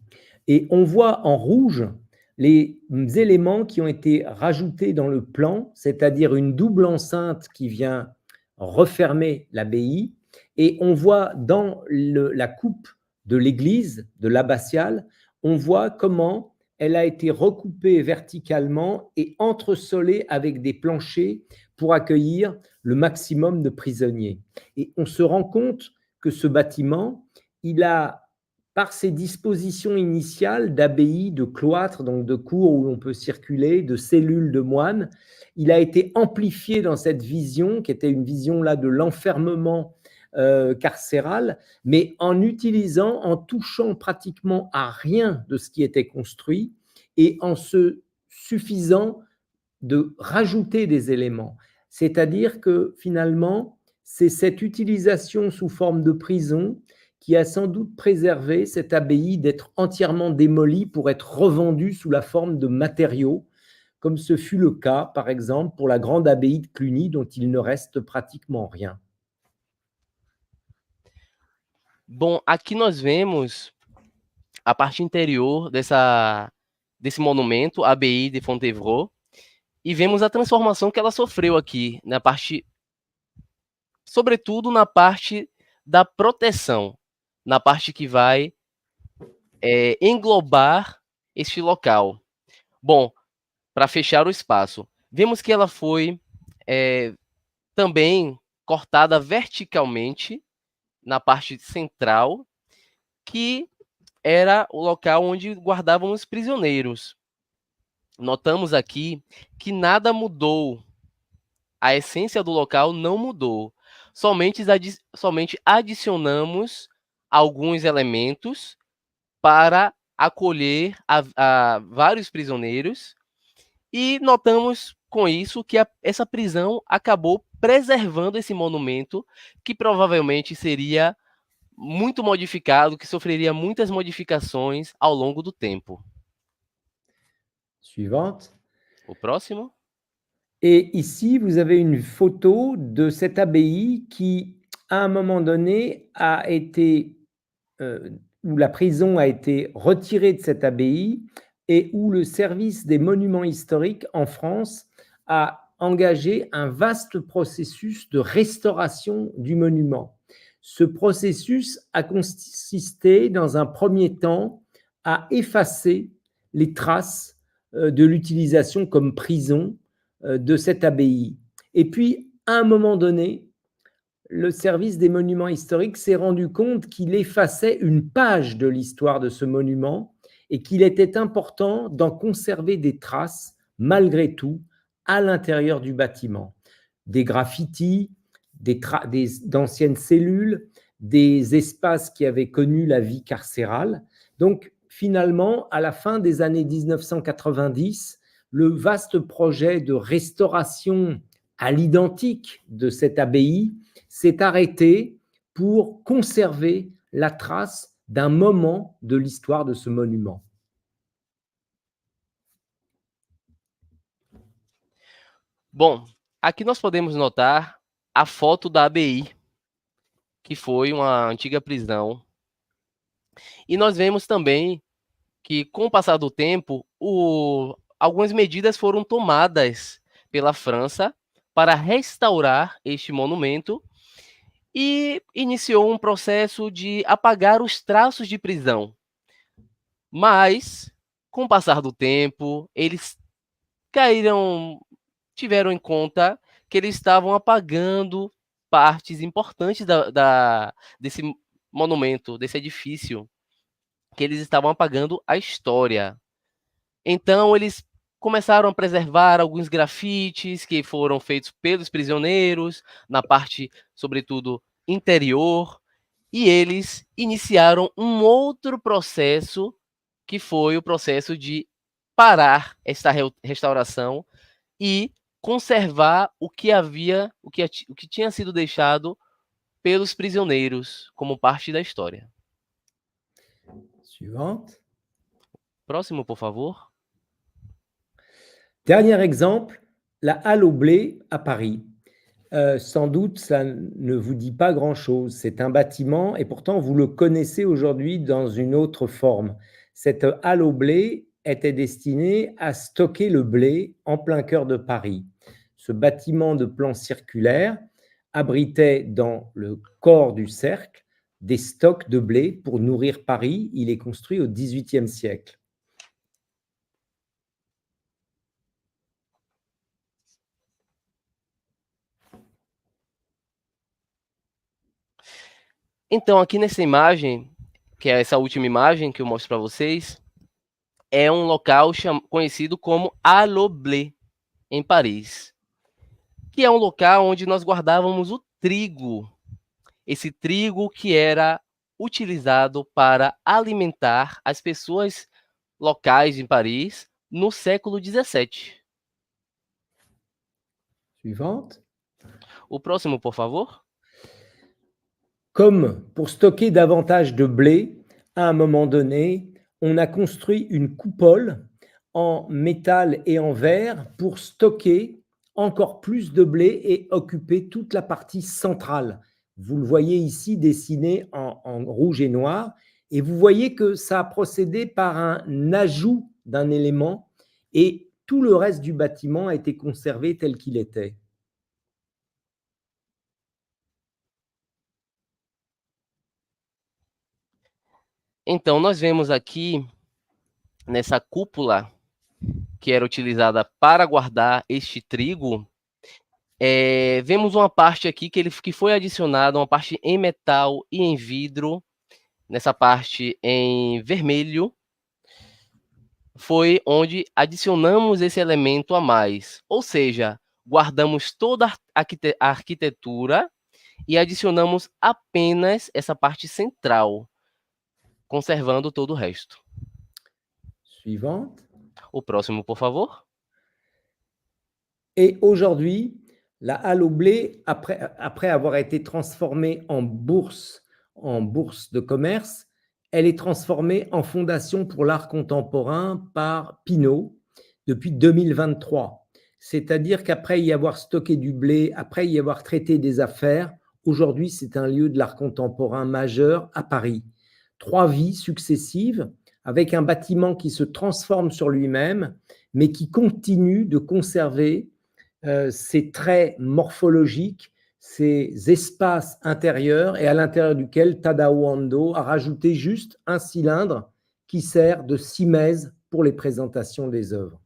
Et on voit en rouge les éléments qui ont été rajoutés dans le plan, c'est-à-dire une double enceinte qui vient refermer l'abbaye. Et on voit dans la coupe de l'église, de l'abbatiale, on voit comment elle a été recoupée verticalement et entresolée avec des planchers pour accueillir le maximum de prisonniers. Et on se rend compte que ce bâtiment, il a, par ses dispositions initiales d'abbaye, de cloître, donc de cours où on peut circuler, de cellules de moines, il a été amplifié dans cette vision, qui était une vision là de l'enfermement carcéral, mais en touchant pratiquement à rien de ce qui était construit et en se suffisant de rajouter des éléments. C'est-à-dire que finalement, c'est cette utilisation sous forme de prison qui a sans doute préservé cette abbaye d'être entièrement démolie pour être revendue sous la forme de matériaux, comme ce fut le cas, par exemple, pour la grande abbaye de Cluny, dont il ne reste pratiquement rien. Bom, aqui nós vemos a parte interior desse monumento, a Abbaye de Fontevraud, e vemos a transformação que ela sofreu aqui, na parte, sobretudo na parte da proteção, na parte que vai englobar este local. Bom, para fechar o espaço, vemos que ela foi também cortada verticalmente na parte central, que era o local onde guardavam os prisioneiros. Notamos aqui que nada mudou, a essência do local não mudou, somente adicionamos alguns elementos para acolher a vários prisioneiros e notamos com isso que essa prisão acabou preservando esse monumento, que provavelmente seria muito modificado, que sofreria muitas modificações ao longo do tempo. Suivante. O próximo. Et ici, vous avez une photo de cette abbaye qui, à un moment donné, a été, où la prison a été retirée de cette abbaye et où le service des monuments historiques en France a engagé un vaste processus de restauration du monument. Ce processus a consisté, dans un premier temps, à effacer les traces de l'utilisation comme prison de cette abbaye. Et puis, à un moment donné, le service des monuments historiques s'est rendu compte qu'il effaçait une page de l'histoire de ce monument et qu'il était important d'en conserver des traces, malgré tout, à l'intérieur du bâtiment. Des graffitis, d'anciennes cellules, des espaces qui avaient connu la vie carcérale. Donc, finalement, à la fin des années 1990, le vaste projet de restauration à l'identique de cette abbaye, s'est arrêté pour conserver la trace d'un moment de l'histoire de ce monument. Bom, aqui nós podemos notar a foto da ABI, que foi uma antiga prisão. E nós vemos também que, com o passar do tempo, algumas medidas foram tomadas pela França para restaurar este monumento e iniciou um processo de apagar os traços de prisão. Mas, com o passar do tempo, eles tiveram em conta que eles estavam apagando partes importantes desse monumento, desse edifício, que eles estavam apagando a história. Então, eles começaram a preservar alguns grafites que foram feitos pelos prisioneiros, na parte, sobretudo, interior, e eles iniciaram um outro processo, que foi o processo de parar esta restauração e conservar o que tinha sido deixado pelos prisioneiros como parte da história. Suivante. Próximo, por favor. Dernier exemple, la Halle au Blé à Paris. Sans doute, ça ne vous dit pas grand-chose. C'est un bâtiment et pourtant, vous le connaissez aujourd'hui dans une autre forme. Cette Halle au Blé était destinée à stocker le blé en plein cœur de Paris. Ce bâtiment de plan circulaire abritait dans le corps du cercle des stocks de blé pour nourrir Paris. Il est construit au XVIIIe siècle. Então, aqui nessa imagem, que é essa última imagem que eu mostro para vocês, é um local conhecido como Halle au Blé, em Paris, que é um local onde nós guardávamos o trigo, esse trigo que era utilizado para alimentar as pessoas locais em Paris no século XVII. Suivante. O próximo, por favor. Comme pour stocker davantage de blé, à un moment donné, on a construit une coupole en métal et en verre pour stocker encore plus de blé et occuper toute la partie centrale. Vous le voyez ici dessiné en rouge et noir, et vous voyez que ça a procédé par un ajout d'un élément et tout le reste du bâtiment a été conservé tel qu'il était. Então, nós vemos aqui, nessa cúpula, que era utilizada para guardar este trigo, vemos uma parte aqui que foi adicionada, uma parte em metal e em vidro, nessa parte em vermelho, foi onde adicionamos esse elemento a mais. Ou seja, guardamos toda a arquitetura e adicionamos apenas essa parte central, conservando todo o resto. Suivante. O próximo, por favor. Et aujourd'hui, la Halle au Blé, après avoir été transformée en bourse de commerce, elle est transformée en fondation pour l'art contemporain par Pinault depuis 2023. C'est-à-dire qu'après y avoir stocké du blé, après y avoir traité des affaires, aujourd'hui, c'est un lieu de l'art contemporain majeur à Paris. 3 vies successives avec un bâtiment qui se transforme sur lui-même, mais qui continue de conserver ces traits morphologiques, ces espaces intérieurs, et à l'intérieur duquel Tadao Ando a rajouté juste un cylindre qui sert de simèse pour les présentations des œuvres.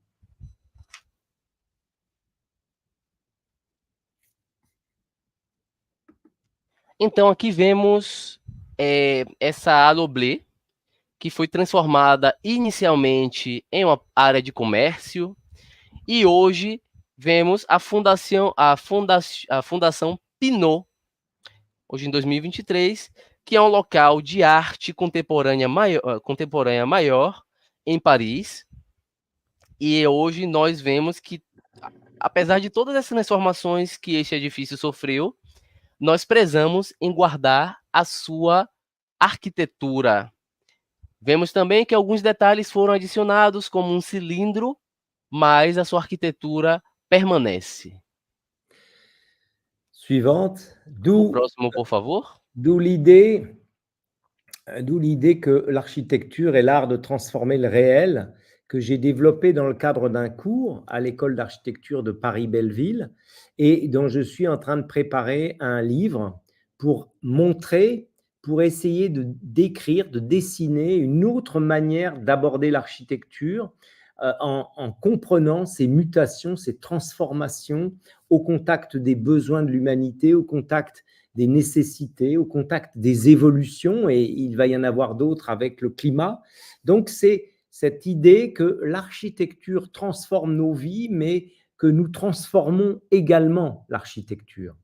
Então, aqui vemos essa Halle au Blé, que foi transformada inicialmente em uma área de comércio, e hoje vemos a Fundação Pinault, hoje em 2023, que é um local de arte contemporânea maior em Paris, e hoje nós vemos que apesar de todas essas transformações que este edifício sofreu, nós prezamos em guardar a sua arquitetura. Vemos também que alguns detalhes foram adicionados, como um cilindro, mas a sua arquitetura permanece. Suivante. O próximo, por favor. D'où l'idée que l'architecture est l'art de transformer le réel, que j'ai développé dans le cadre d'un cours à l'école d'architecture de Paris-Belleville et dont je suis en train de préparer un livre pour montrer, pour essayer de décrire, de dessiner une autre manière d'aborder l'architecture en comprenant ces mutations, ces transformations au contact des besoins de l'humanité, au contact des nécessités, au contact des évolutions, et il va y en avoir d'autres avec le climat. Donc, c'est cette idée que l'architecture transforme nos vies, mais que nous transformons également l'architecture.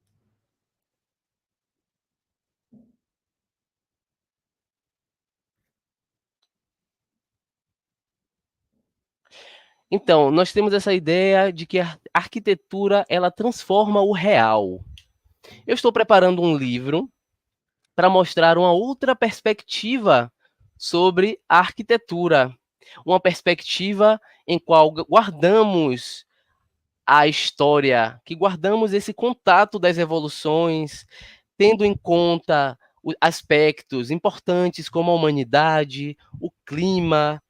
Então, nós temos essa ideia de que a arquitetura, ela transforma o real. Eu estou preparando um livro para mostrar uma outra perspectiva sobre a arquitetura, uma perspectiva em qual guardamos a história, que guardamos esse contato das evoluções, tendo em conta aspectos importantes como a humanidade, o clima,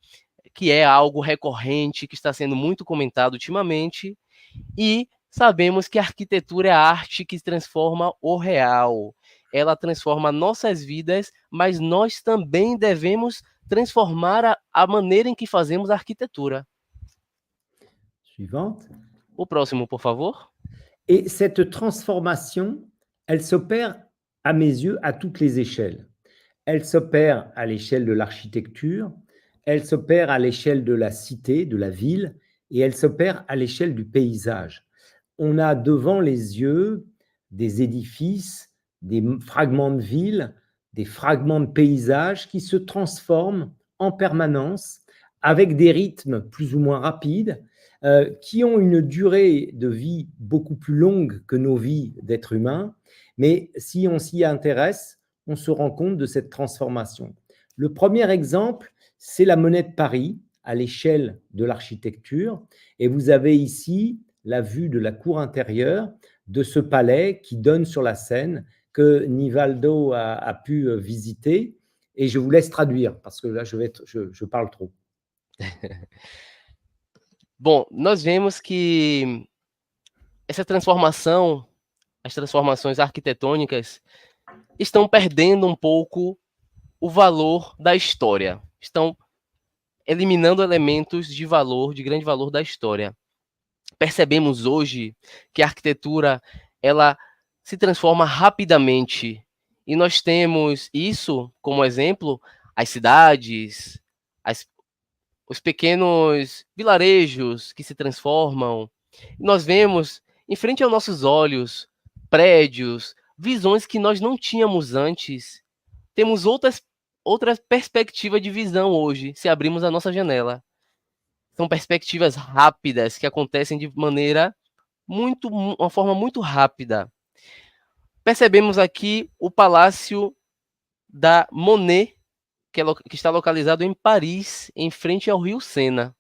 que é algo recorrente, que está sendo muito comentado ultimamente, e sabemos que a arquitetura é a arte que transforma o real. Ela transforma nossas vidas, mas nós também devemos transformar a maneira em que fazemos a arquitetura. Suivante. O próximo, por favor. Et cette transformation, elle s'opère, à mes yeux, à toutes les échelles. Elle s'opère à l'échelle de l'architecture, elle s'opère à l'échelle de la cité, de la ville, et elle s'opère à l'échelle du paysage. On a devant les yeux des édifices, des fragments de ville, des fragments de paysage qui se transforment en permanence avec des rythmes plus ou moins rapides, qui ont une durée de vie beaucoup plus longue que nos vies d'êtres humains, mais si on s'y intéresse, on se rend compte de cette transformation. Le premier exemple, c'est la Monnaie de Paris à l'échelle de l'architecture, et vous avez ici la vue de la cour intérieure de ce palais qui donne sur la Seine que Nivaldo a pu visiter, et je vous laisse traduire parce que là je parle trop. Bom, nós vemos que essa transformação, as transformações arquitetônicas, estão perdendo um pouco o valor da história. Estão eliminando elementos de valor, de grande valor da história. Percebemos hoje que a arquitetura, ela se transforma rapidamente. E nós temos isso como exemplo, as cidades, os pequenos vilarejos que se transformam. Nós vemos, em frente aos nossos olhos, prédios, visões que nós não tínhamos antes. Temos outra perspectiva de visão hoje, se abrirmos a nossa janela. São perspectivas rápidas que acontecem de uma forma muito rápida. Percebemos aqui o Palácio da Monet, que está localisado em Paris, em frente ao rio Sena.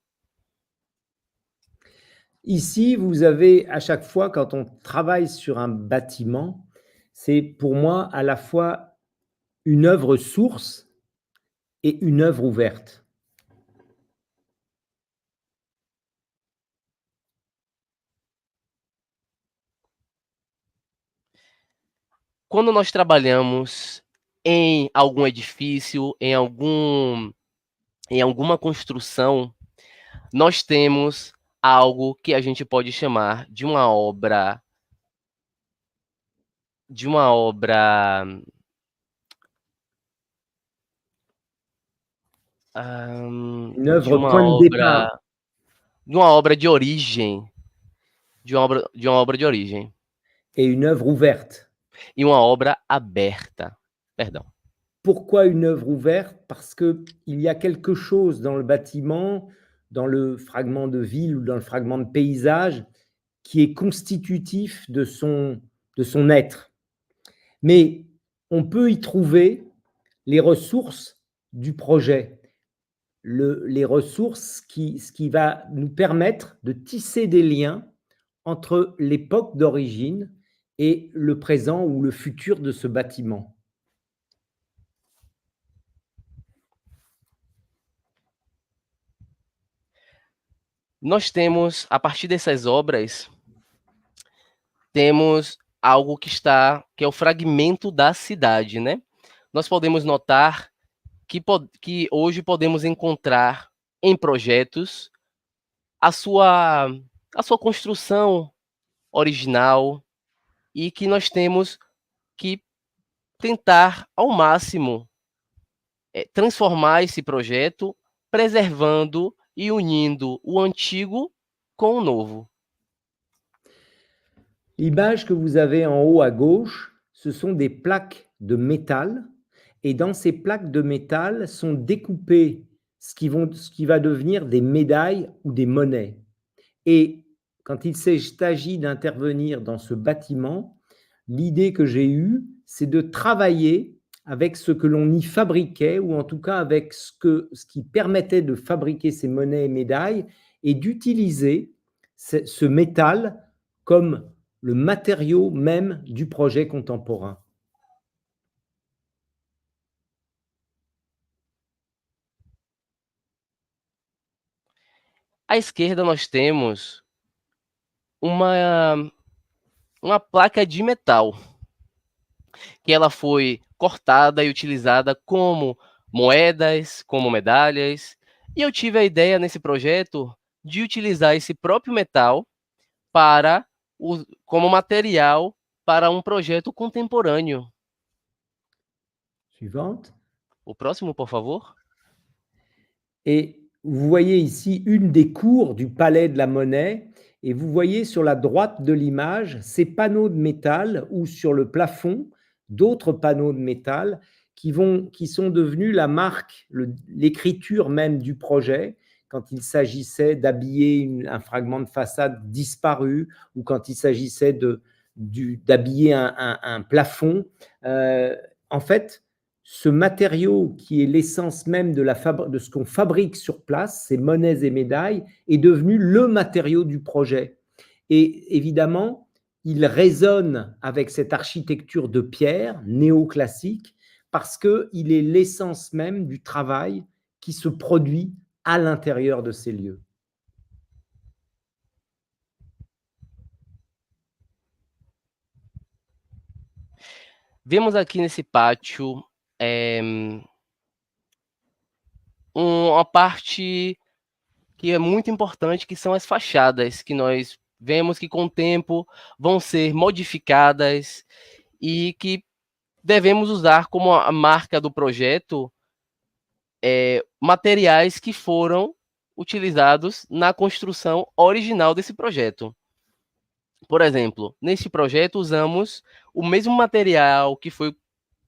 Ici, vous avez à chaque fois, quand on travaille sur un bâtiment, c'est pour moi à la fois une œuvre source et une œuvre ouverte. Quando nós trabalhamos em algum edifício, em alguma construção, nós temos algo que a gente pode chamar de uma obra de uma obra de origem, de uma obra de origem. Et une œuvre ouverte. E uma obra aberta. Perdão. Pourquoi une œuvre ouverte? Parce qu'il y a quelque chose dans le bâtiment, dans le fragment de ville ou dans le fragment de paysage, qui est constitutif de son être. Mais on peut y trouver les ressources du projet, les ressources ce qui va nous permettre de tisser des liens entre l'époque d'origine et le présent ou le futur de ce bâtiment. Nós temos, a partir dessas obras, temos algo que é o fragmento da cidade, né? Nós podemos notar que hoje podemos encontrar em projetos a sua construção original e que nós temos que tentar ao máximo transformar esse projeto, preservando e unindo o antigo com o novo. L'image que vous avez en haut à gauche, ce sont des plaques de métal, et dans ces plaques de métal sont découpées ce qui va devenir des médailles ou des monnaies. Et quand il s'agit d'intervenir dans ce bâtiment, l'idée que j'ai eue, c'est de travailler avec ce que l'on y fabriquait, ou en tout cas avec ce qui permettait de fabriquer ces monnaies et médailles, et d'utiliser ce métal comme le matériau même du projet contemporain. À esquerda nós temos uma placa de metal, que ela foi cortada e utilizada como moedas, como medalhas, e eu tive a ideia nesse projeto de utilizar esse próprio metal como material para um projeto contemporâneo. Suivante. O próximo, por favor. Et vous voyez ici une des cours du Palais de la Monnaie, et vous voyez sur la droite de l'image ces panneaux de métal ou sur le plafond d'autres panneaux de métal qui sont devenus la marque, l'écriture même du projet, quand il s'agissait d'habiller un fragment de façade disparu ou quand il s'agissait d'habiller un plafond. En fait, ce matériau qui est l'essence même de ce qu'on fabrique sur place, ces monnaies et médailles, est devenu le matériau du projet. Et évidemment, il résonne avec cette architecture de pierre néoclassique parce qu'il est l'essence même du travail qui se produit à l'intérieur de ces lieux. Vemos aqui nesse pátio uma parte que é muito importante, que são as fachadas, que nós vemos que com o tempo vão ser modificadas e que devemos usar como a marca do projeto materiais que foram utilizados na construção original desse projeto. Por exemplo, neste projeto usamos o mesmo material que foi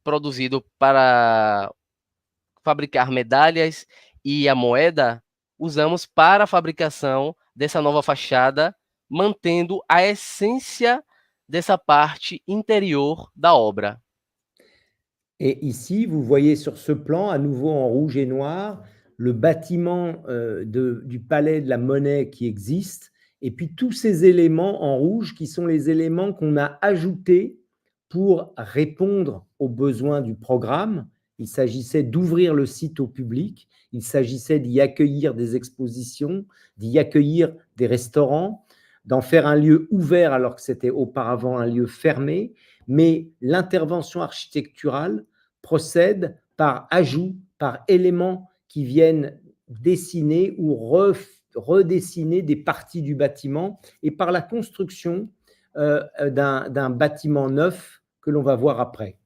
produzido para fabricar medalhas e a moeda, usamos para a fabricação dessa nova fachada, mantendo a essência dessa parte interior da obra. Et ici, vous voyez sur ce plan, à nouveau en rouge et noir, le bâtiment du Palais de la Monnaie qui existe, et puis tous ces éléments en rouge qui sont les éléments qu'on a ajoutés pour répondre aux besoins du programme. Il s'agissait d'ouvrir le site au public, il s'agissait d'y accueillir des expositions, d'y accueillir des restaurants, d'en faire un lieu ouvert alors que c'était auparavant un lieu fermé, mais l'intervention architecturale procède par ajout, par éléments qui viennent dessiner ou redessiner des parties du bâtiment et par la construction d'un bâtiment neuf que l'on va voir après.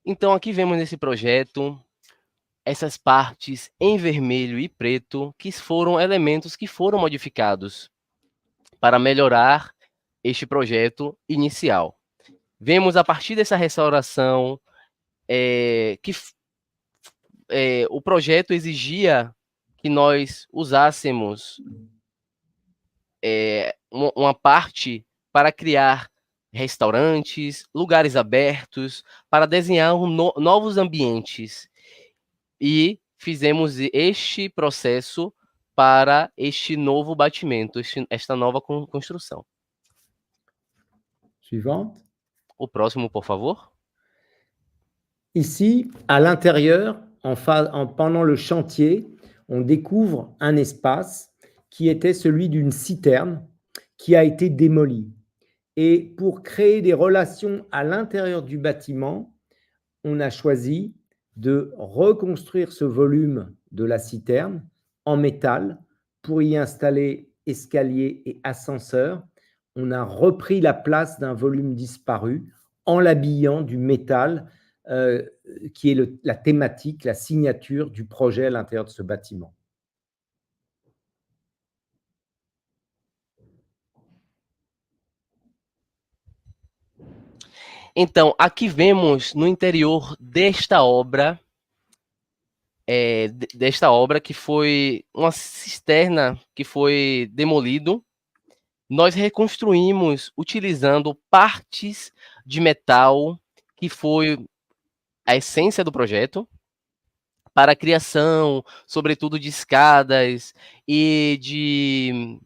Então, aqui vemos nesse projeto essas partes em vermelho e preto, que foram elementos que foram modificados para melhorar este projeto inicial. Vemos a partir dessa restauração que o projeto exigia que nós usássemos uma parte para criar restaurantes, lugares abertos, para desenhar novos ambientes. E fizemos este processo para este novo batimento, esta nova construção. Suivante. O próximo, por favor. Ici, à l'intérieur, pendant le chantier, on découvre un espace qui était celui d'une citerne qui a été démolie. Et pour créer des relations à l'intérieur du bâtiment, on a choisi de reconstruire ce volume de la citerne en métal pour y installer escalier et ascenseur. On a repris la place d'un volume disparu en l'habillant du métal qui est la thématique, la signature du projet à l'intérieur de ce bâtiment. Então, aqui vemos no interior desta obra que foi uma cisterna que foi demolido. Nós reconstruímos utilizando partes de metal, que foi a essência do projeto, para a criação, sobretudo de escadas e de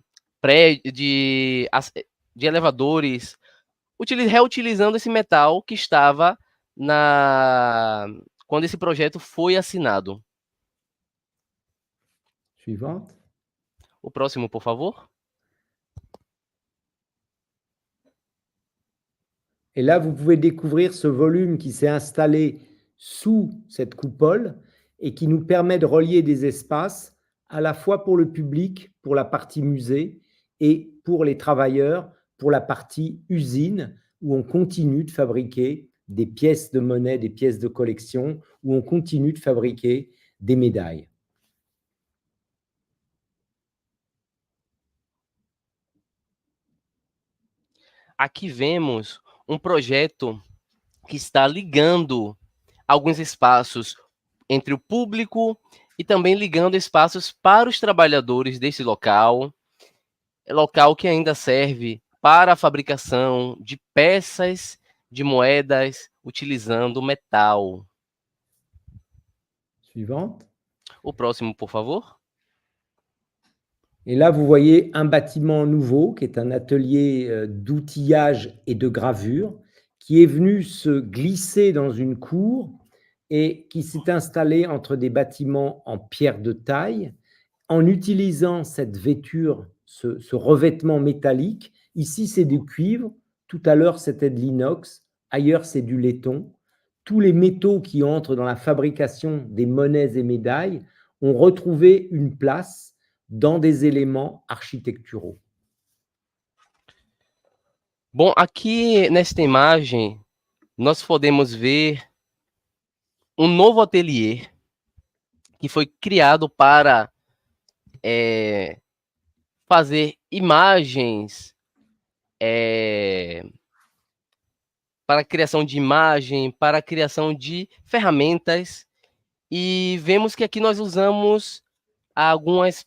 elevadores, reutilizando esse metal que estava quando esse projeto foi assinado. Suivante. O próximo, por favor. Et là, vous pouvez découvrir ce volume qui s'est installé sous cette coupole et qui nous permet de relier des espaces à la fois pour le public, pour la partie musée, et pour les travailleurs, pour la partie usine, où on continue de fabriquer des pièces de monnaie, des pièces de collection, où on continue de fabriquer des médailles. Aqui vemos um projeto que está ligando alguns espaços entre o público e também ligando espaços para os trabalhadores desse local que ainda serve para a fabricação de peças de moedas utilizando metal. Suivante. O próximo, por favor. Et là, vous voyez un bâtiment nouveau qui est un atelier d'outillage et de gravure qui est venu se glisser dans une cour et qui s'est installé entre des bâtiments en pierre de taille en utilisant cette vêture, ce revêtement métallique. Ici, c'est du cuivre. Tout à l'heure, c'était de l'inox. Ailleurs, c'est du laiton. Tous les métaux qui entrent dans la fabrication des monnaies et médailles ont retrouvé une place dans des éléments architecturaux. Bom, aqui nesta imagem, nós podemos ver um novo ateliê que foi criado para fazer imagens, para a criação de imagem, para a criação de ferramentas, e vemos que aqui nós usamos algumas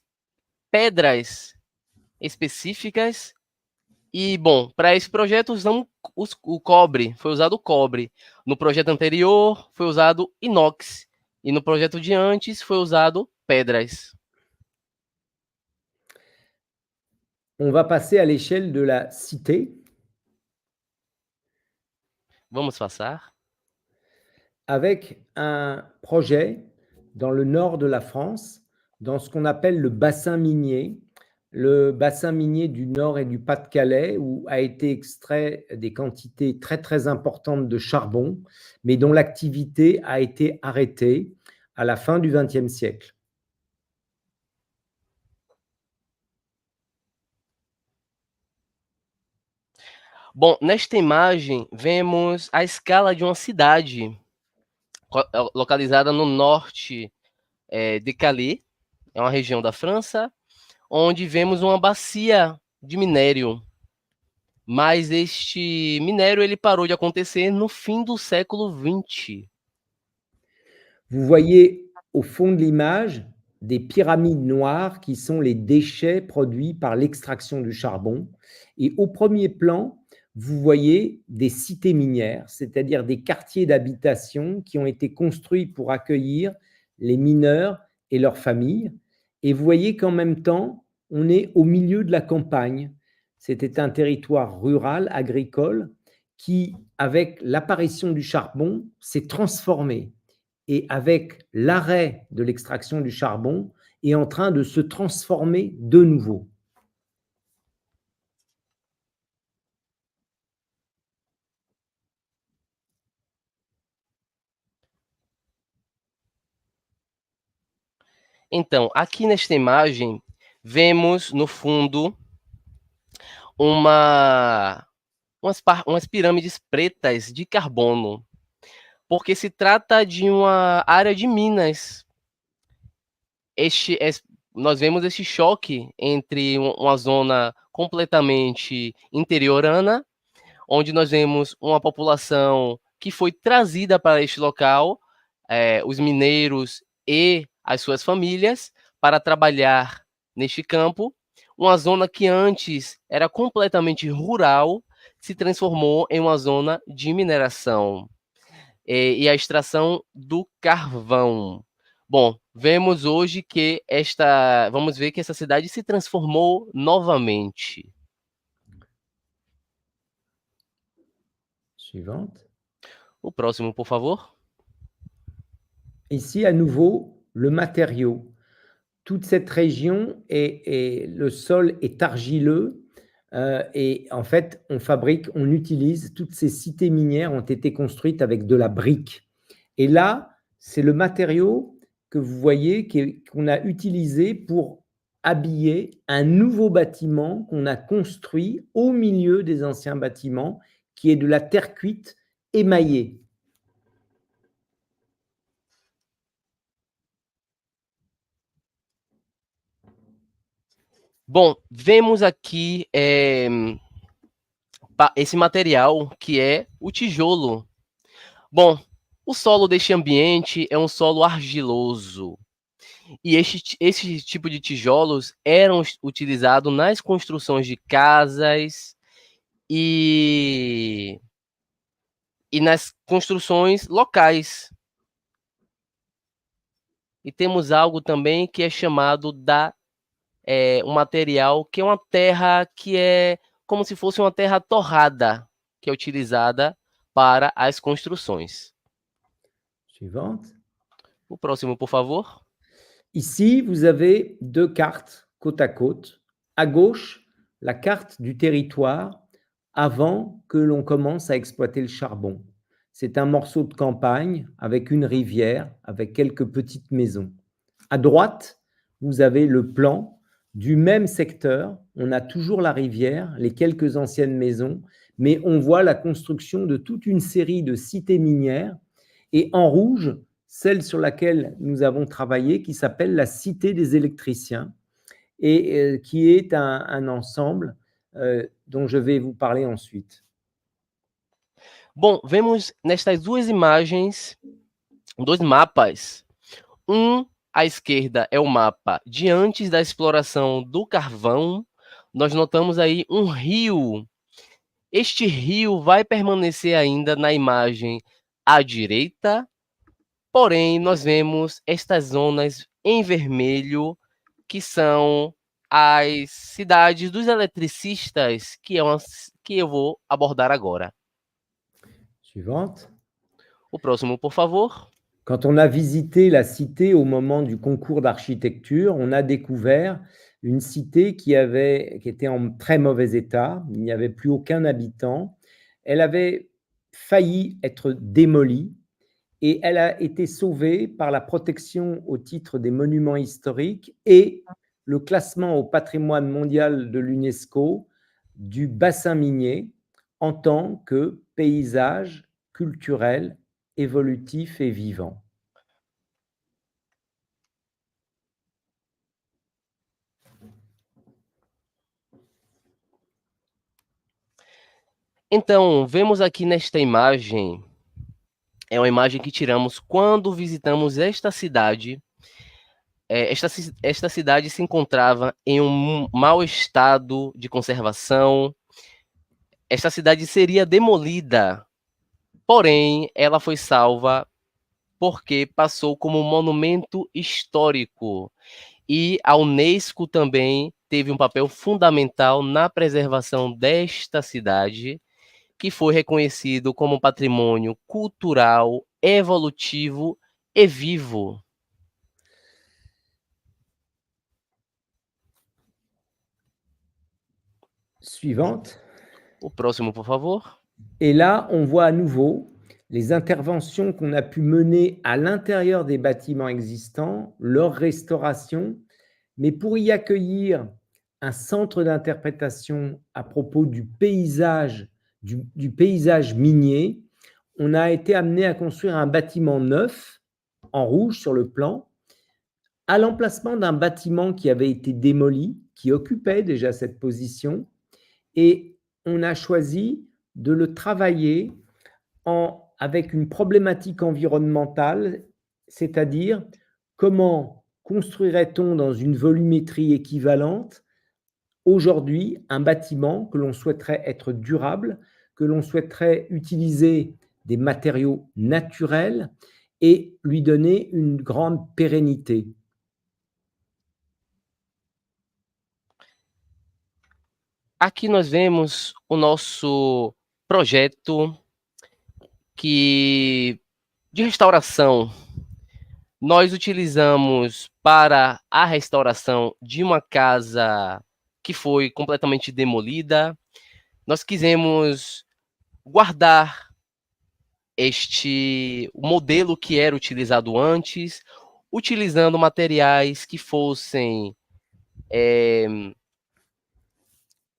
pedras específicas. E, bom, para esse projeto usamos o cobre, foi usado o cobre. No projeto anterior foi usado inox. E no projeto de antes foi usado pedras. On va passer à l'échelle de la cité. Vamos passar. Avec un projet dans le nord de la France, dans ce qu'on appelle le bassin minier du Nord et du Pas-de-Calais, où a été extrait des quantités très, très importantes de charbon, mais dont l'activité a été arrêtée à la fin du XXe siècle. Bom, nesta imagem, vemos a escala de uma cidade localizada no norte de Calais, é uma região da França, onde vemos uma bacia de minério. Mas este minério ele parou de acontecer no fim do século XX. Vous voyez au fond de l'image des pyramides noires qui sont les déchets produits par l'extraction du charbon. Et au premier plan, vous voyez des cités minières, c'est-à-dire des quartiers d'habitation qui ont été construits pour accueillir les mineurs et leurs familles. Et vous voyez qu'en même temps, on est au milieu de la campagne. C'était un territoire rural, agricole, qui, avec l'apparition du charbon, s'est transformé. Et avec l'arrêt de l'extraction du charbon, est en train de se transformer de nouveau. Então, aqui nesta imagem, vemos no fundo umas pirâmides pretas de carbono, porque se trata de uma área de minas. Nós vemos esse choque entre uma zona completamente interiorana, onde nós vemos uma população que foi trazida para este local, os mineiros e as suas famílias, para trabalhar neste campo. Uma zona que antes era completamente rural, se transformou em uma zona de mineração e a extração do carvão. Bom, vemos hoje que vamos ver que essa cidade se transformou novamente. Suivante. O próximo, por favor. Ici, à nouveau, le matériau. Toute cette région, le sol est argileux et en fait, on utilise, toutes ces cités minières ont été construites avec de la brique. Et là, c'est le matériau que vous voyez qu'on a utilisé pour habiller un nouveau bâtiment qu'on a construit au milieu des anciens bâtiments, qui est de la terre cuite émaillée. Bom, vemos aqui esse material que é o tijolo. Bom, o solo deste ambiente é um solo argiloso. E esse tipo de tijolos eram utilizados nas construções de casas e nas construções locais. E temos algo também que é chamado um material que é uma terra que é como se fosse uma terra torrada, que é utilizada para as construções. Suivante. O próximo, por favor. Ici, vous avez deux cartes côte à côte. À gauche, la carte du territoire avant que l'on commence à exploiter le charbon. C'est un morceau de campagne avec une rivière, avec quelques petites maisons. À droite, vous avez le plan du même secteur. On a toujours la rivière, les quelques anciennes maisons, mais on voit la construction de toute une série de cités minières. Et en rouge, celle sur laquelle nous avons travaillé, qui s'appelle la Cité des électriciens, et qui est un ensemble dont je vais vous parler ensuite. Bom, vemos nestas duas imagens, dois mapas. À esquerda é o mapa de antes da exploração do carvão. Nós notamos aí um rio. Este rio vai permanecer ainda na imagem à direita, porém nós vemos estas zonas em vermelho, que são as cidades dos eletricistas, que eu vou abordar agora. Suivante. O próximo, por favor. Quand on a visité la cité au moment du concours d'architecture, on a découvert une cité qui était en très mauvais état. Il n'y avait plus aucun habitant. Elle avait failli être démolie et elle a été sauvée par la protection au titre des monuments historiques et le classement au patrimoine mondial de l'UNESCO du bassin minier en tant que paysage culturel, évolutif et vivant. Então, vemos aqui nesta imagem, é uma imagem que tiramos quando visitamos esta cidade, esta cidade se encontrava em um mau estado de conservação. Esta cidade seria demolida, porém, ela foi salva porque passou como monumento histórico. E a Unesco também teve um papel fundamental na preservação desta cidade, que foi reconhecido como patrimônio cultural, evolutivo e vivo. Suivante. O próximo, por favor. Et là, on voit à nouveau les interventions qu'on a pu mener à l'intérieur des bâtiments existants, leur restauration, mais pour y accueillir un centre d'interprétation à propos du paysage, du paysage minier, on a été amené à construire un bâtiment neuf, en rouge sur le plan, à l'emplacement d'un bâtiment qui avait été démoli, qui occupait déjà cette position, et on a choisi de le travailler avec une problématique environnementale, c'est-à-dire comment construirait-on dans une volumétrie équivalente aujourd'hui un bâtiment que l'on souhaiterait être durable, que l'on souhaiterait utiliser des matériaux naturels et lui donner une grande pérennité. Aqui nós vemos o nosso projeto de restauração. Nós utilizamos para a restauração de uma casa que foi completamente demolida. Nós quisemos guardar o modelo que era utilizado antes, utilizando materiais que fossem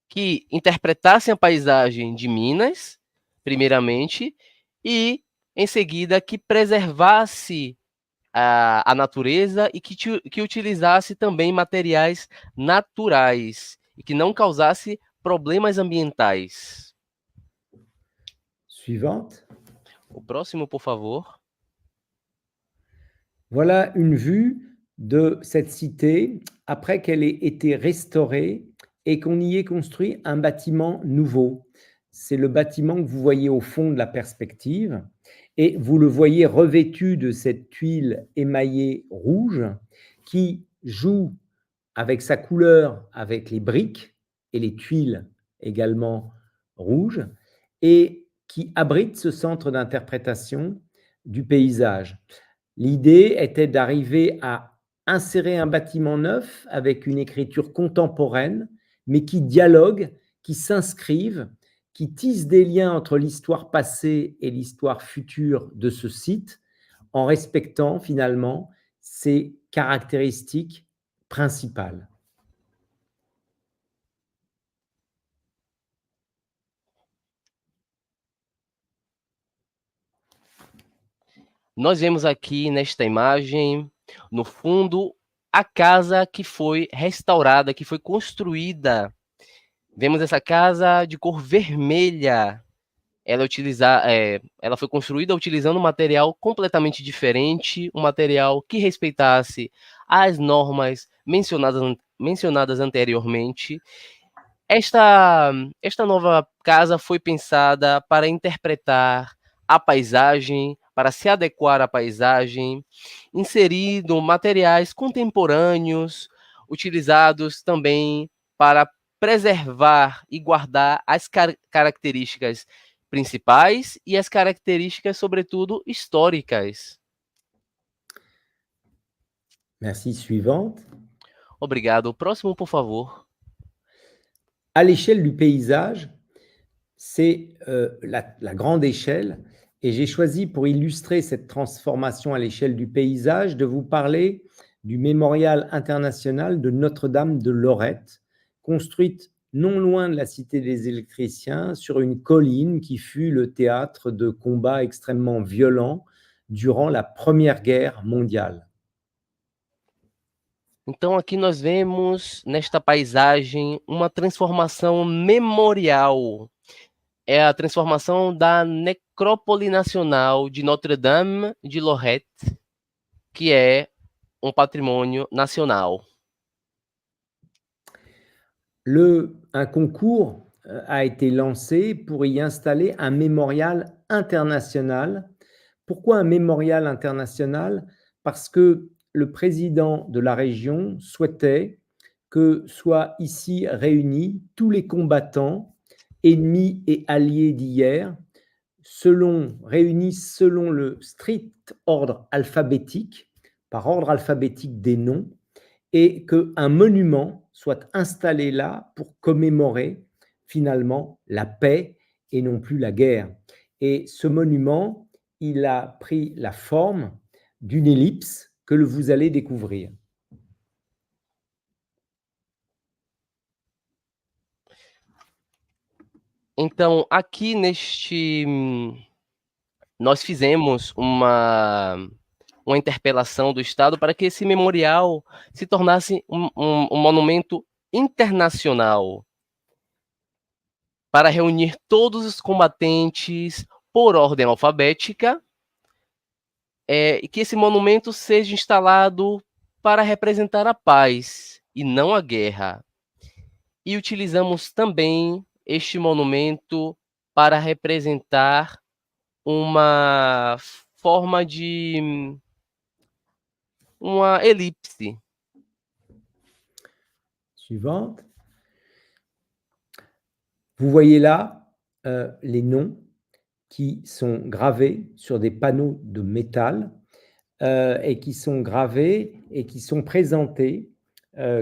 que interpretassem a paisagem de Minas, primeiramente, e, em seguida, que preservasse a natureza e que utilizasse também materiais naturais e que não causasse problemas ambientais. Suivante. O próximo, por favor. Voilà une vue de cette cité après qu'elle ait été restaurée et qu'on y ait construit un bâtiment nouveau. C'est le bâtiment que vous voyez au fond de la perspective et vous le voyez revêtu de cette tuile émaillée rouge qui joue avec sa couleur, avec les briques et les tuiles également rouges et qui abrite ce centre d'interprétation du paysage. L'idée était d'arriver à insérer un bâtiment neuf avec une écriture contemporaine, mais qui dialogue, qui s'inscrive, qui tisse des liens entre l'histoire passée et l'histoire future de ce site, en respectant finalement ses caractéristiques principales. Nós vemos aqui nesta imagem, no fundo, a casa que foi restaurada, que foi construída. Vemos essa casa de cor vermelha. Ela foi construída utilizando um material completamente diferente, um material que respeitasse as normas mencionadas anteriormente. Esta nova casa foi pensada para interpretar a paisagem, para se adequar à paisagem, inserindo materiais contemporâneos, utilizados também para preservar e guardar as características principais e as características, sobretudo, históricas. Merci. Suivante. Obrigado. O próximo, por favor. À l'échelle du paysage, c'est la grande échelle. Et j'ai choisi, pour illustrer cette transformation à l'échelle du paysage, de vous parler du mémorial international de Notre-Dame de Lorette, construite non loin de la Cité des Électriciens, sur une colline qui fut le théâtre de combats extrêmement violents durant la Première Guerre mondiale. Então, aqui nós vemos, nesta paisagem, uma transformação memorial. É a transformação da Necrópole Nacional de Notre-Dame de Lorette, que é um patrimônio nacional. Un concours a été lancé pour y installer un mémorial international. Pourquoi un mémorial international? Parce que le président de la région souhaitait que soient ici réunis tous les combattants, ennemis et alliés d'hier, réunis selon le strict ordre alphabétique, par ordre alphabétique des noms, et qu'un monument soit installé là pour commémorer finalement la paix et non plus la guerre. Et ce monument, il a pris la forme d'une ellipse que vous allez découvrir. Então, aqui nós fizemos uma interpelação do Estado para que esse memorial se tornasse um monumento internacional, para reunir todos os combatentes por ordem alfabética, e que esse monumento seja instalado para representar a paz e não a guerra. E utilizamos também este monumento para representar uma forma de uma elipse. Suivante. Vous voyez là les noms qui sont gravés sur des panneaux de métal et qui sont gravés et qui sont présentés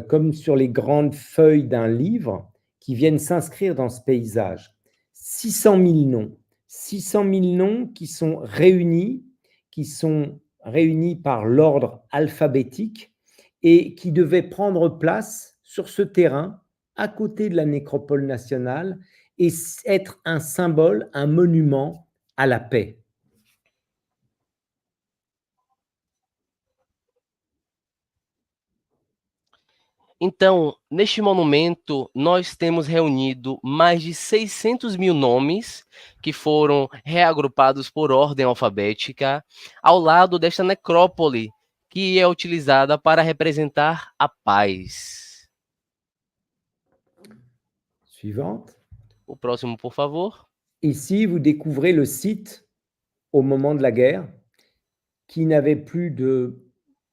comme sur les grandes feuilles d'un livre qui viennent s'inscrire dans ce paysage. 600 000 noms. 600 000 noms qui sont réunis par l'ordre alphabétique et qui devaient prendre place sur ce terrain à côté de la nécropole nationale et être un symbole, un monument à la paix. Então, neste monumento, nós temos reunido mais de 600 mil nomes que foram reagrupados por ordem alfabética ao lado desta necrópole, que é utilizada para representar a paz. Suivante. O próximo, por favor. Ici, vous découvrez le site au moment de la guerre qui n'avait plus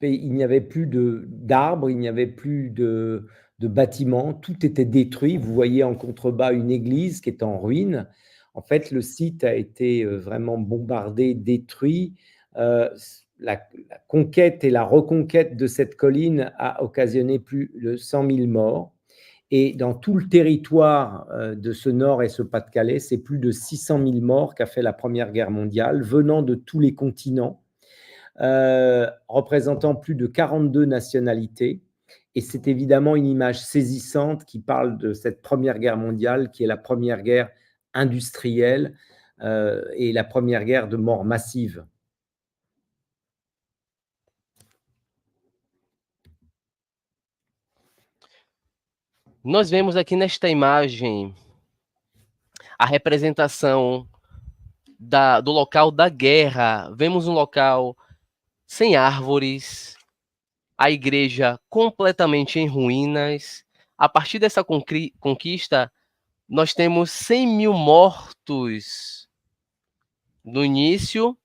il n'y avait plus d'arbres, il n'y avait plus de bâtiments, tout était détruit. Vous voyez en contrebas une église qui est en ruine. En fait, le site a été vraiment bombardé, détruit. La conquête et la reconquête de cette colline a occasionné plus de 100 000 morts. Et dans tout le territoire de ce Nord et ce Pas-de-Calais, c'est plus de 600 000 morts qu'a fait la Première Guerre mondiale, venant de tous les continents. Représentant plus de 42 nationalités. Et c'est évidemment une image saisissante qui parle de cette Première Guerre mondiale, qui est la première guerre industrielle et la première guerre de mort massive. Nós vemos aqui nesta imagem a representação do local da guerra. Vemos um local sem árvores, a igreja completamente em ruínas. A partir dessa conquista, nós temos 100 mil mortos no início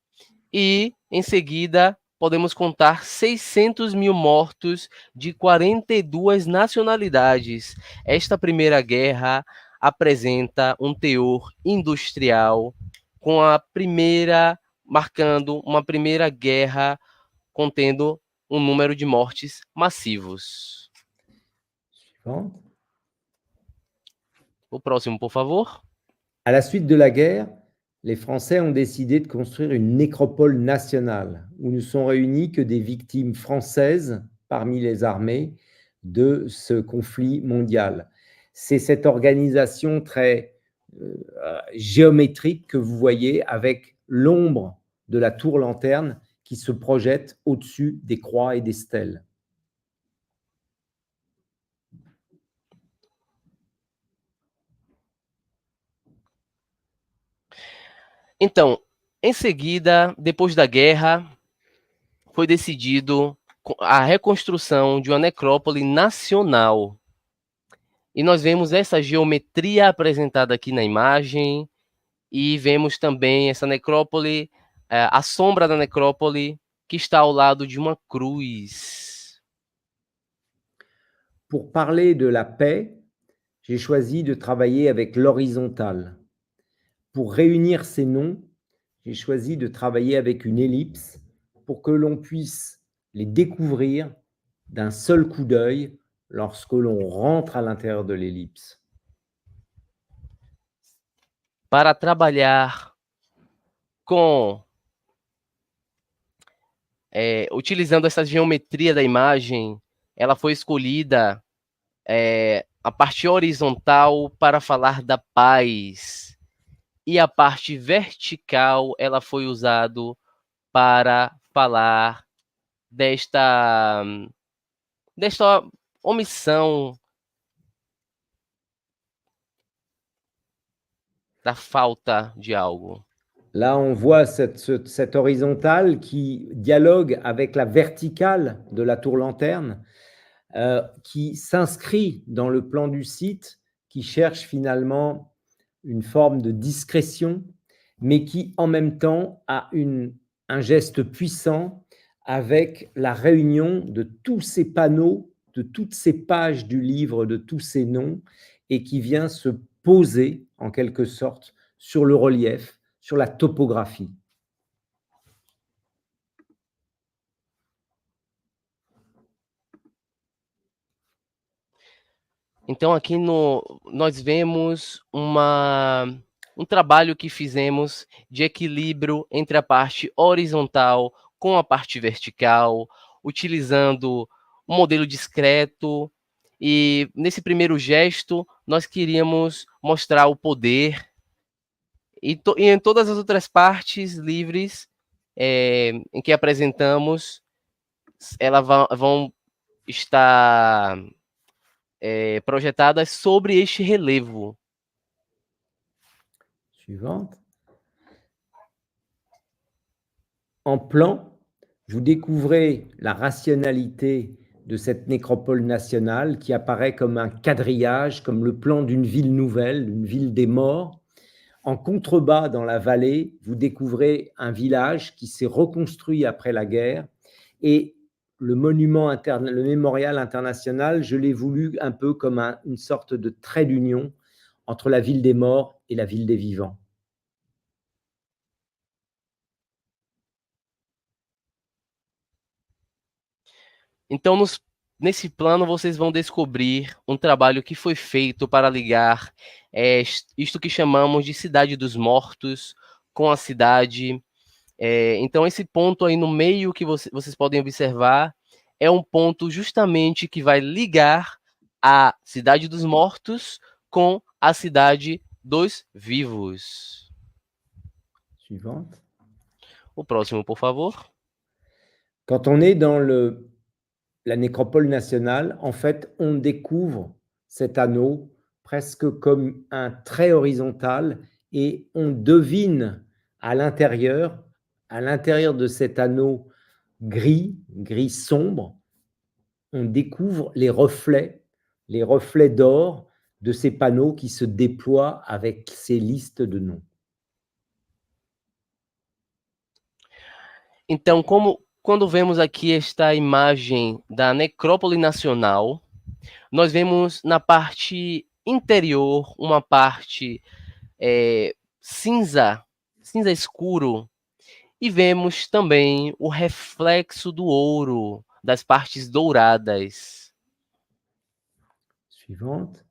e, em seguida, podemos contar 600 mil mortos de 42 nacionalidades. Esta primeira guerra apresenta um teor industrial, marcando uma primeira guerra contendo um número de mortes massivos. O próximo, por favor. À la suite de la guerre, les Français ont décidé de construire une nécropole nationale où ne sont réunies que des victimes françaises parmi les armées de ce conflit mondial. C'est cette organisation très géométrique que vous voyez avec l'ombre de la tour-lanterne qui se projette au-dessus des croix et des stèles. Então, em seguida, depois da guerra, foi decidido a reconstrução de uma necrópole nacional. E nós vemos essa geometria apresentada aqui na imagem, e vemos também essa necrópole, a sombra da necrópole, que está ao lado de uma cruz. Pour parler de la paix, j'ai choisi de travailler avec l'horizontale. Pour réunir ces noms, j'ai choisi de travailler avec une ellipse pour que l'on puisse les découvrir d'un seul coup d'œil lorsque l'on rentre à l'intérieur de l'ellipse. Para trabalhar com utilizando essa geometria da imagem, ela foi escolhida a parte horizontal para falar da paz, e a parte vertical ela foi usada para falar desta omissão, da falta de algo. Là, on voit cette horizontale qui dialogue avec la verticale de la tour-lanterne, qui s'inscrit dans le plan du site, qui cherche finalement une forme de discrétion, mais qui en même temps a un geste puissant avec la réunion de tous ces panneaux, de toutes ces pages du livre, de tous ces noms, et qui vient se poser en quelque sorte sur le relief, sur la topographie. Então, aqui nós vemos um trabalho que fizemos de equilíbrio entre a parte horizontal com a parte vertical, utilizando um modelo discreto, e nesse primeiro gesto nós queríamos mostrar o poder, e em todas as outras partes livres em que apresentamos, elas vão estar projetadas sobre este relevo. Suivante. En plan, vous découvrez la rationalité de cette nécropole nationale qui apparaît comme un quadrillage, comme le plan d'une ville nouvelle, d'une ville des morts. En contrebas, dans la vallée, vous découvrez un village qui s'est reconstruit après la guerre, et le mémorial international, je l'ai voulu un peu comme une sorte de trait d'union entre la ville des morts et la ville des vivants. Então, nesse plano, vocês vão descobrir um trabalho que foi feito para ligar isto que chamamos de Cidade dos Mortos com a cidade. Então, esse ponto aí no meio que vocês podem observar é um ponto justamente que vai ligar a Cidade dos Mortos com a Cidade dos Vivos. Suivante. O próximo, por favor. Quand on est dans la nécropole nationale, en fait, on découvre cet anneau presque comme un trait horizontal, et on devine à l'intérieur de cet anneau gris sombre, on découvre les reflets d'or de ces panneaux qui se déploient avec ces listes de noms. Então, quando vemos aqui esta imagem da Necrópole Nacional, nós vemos na parte interior uma parte cinza escuro, e vemos também o reflexo do ouro, das partes douradas. Suivante.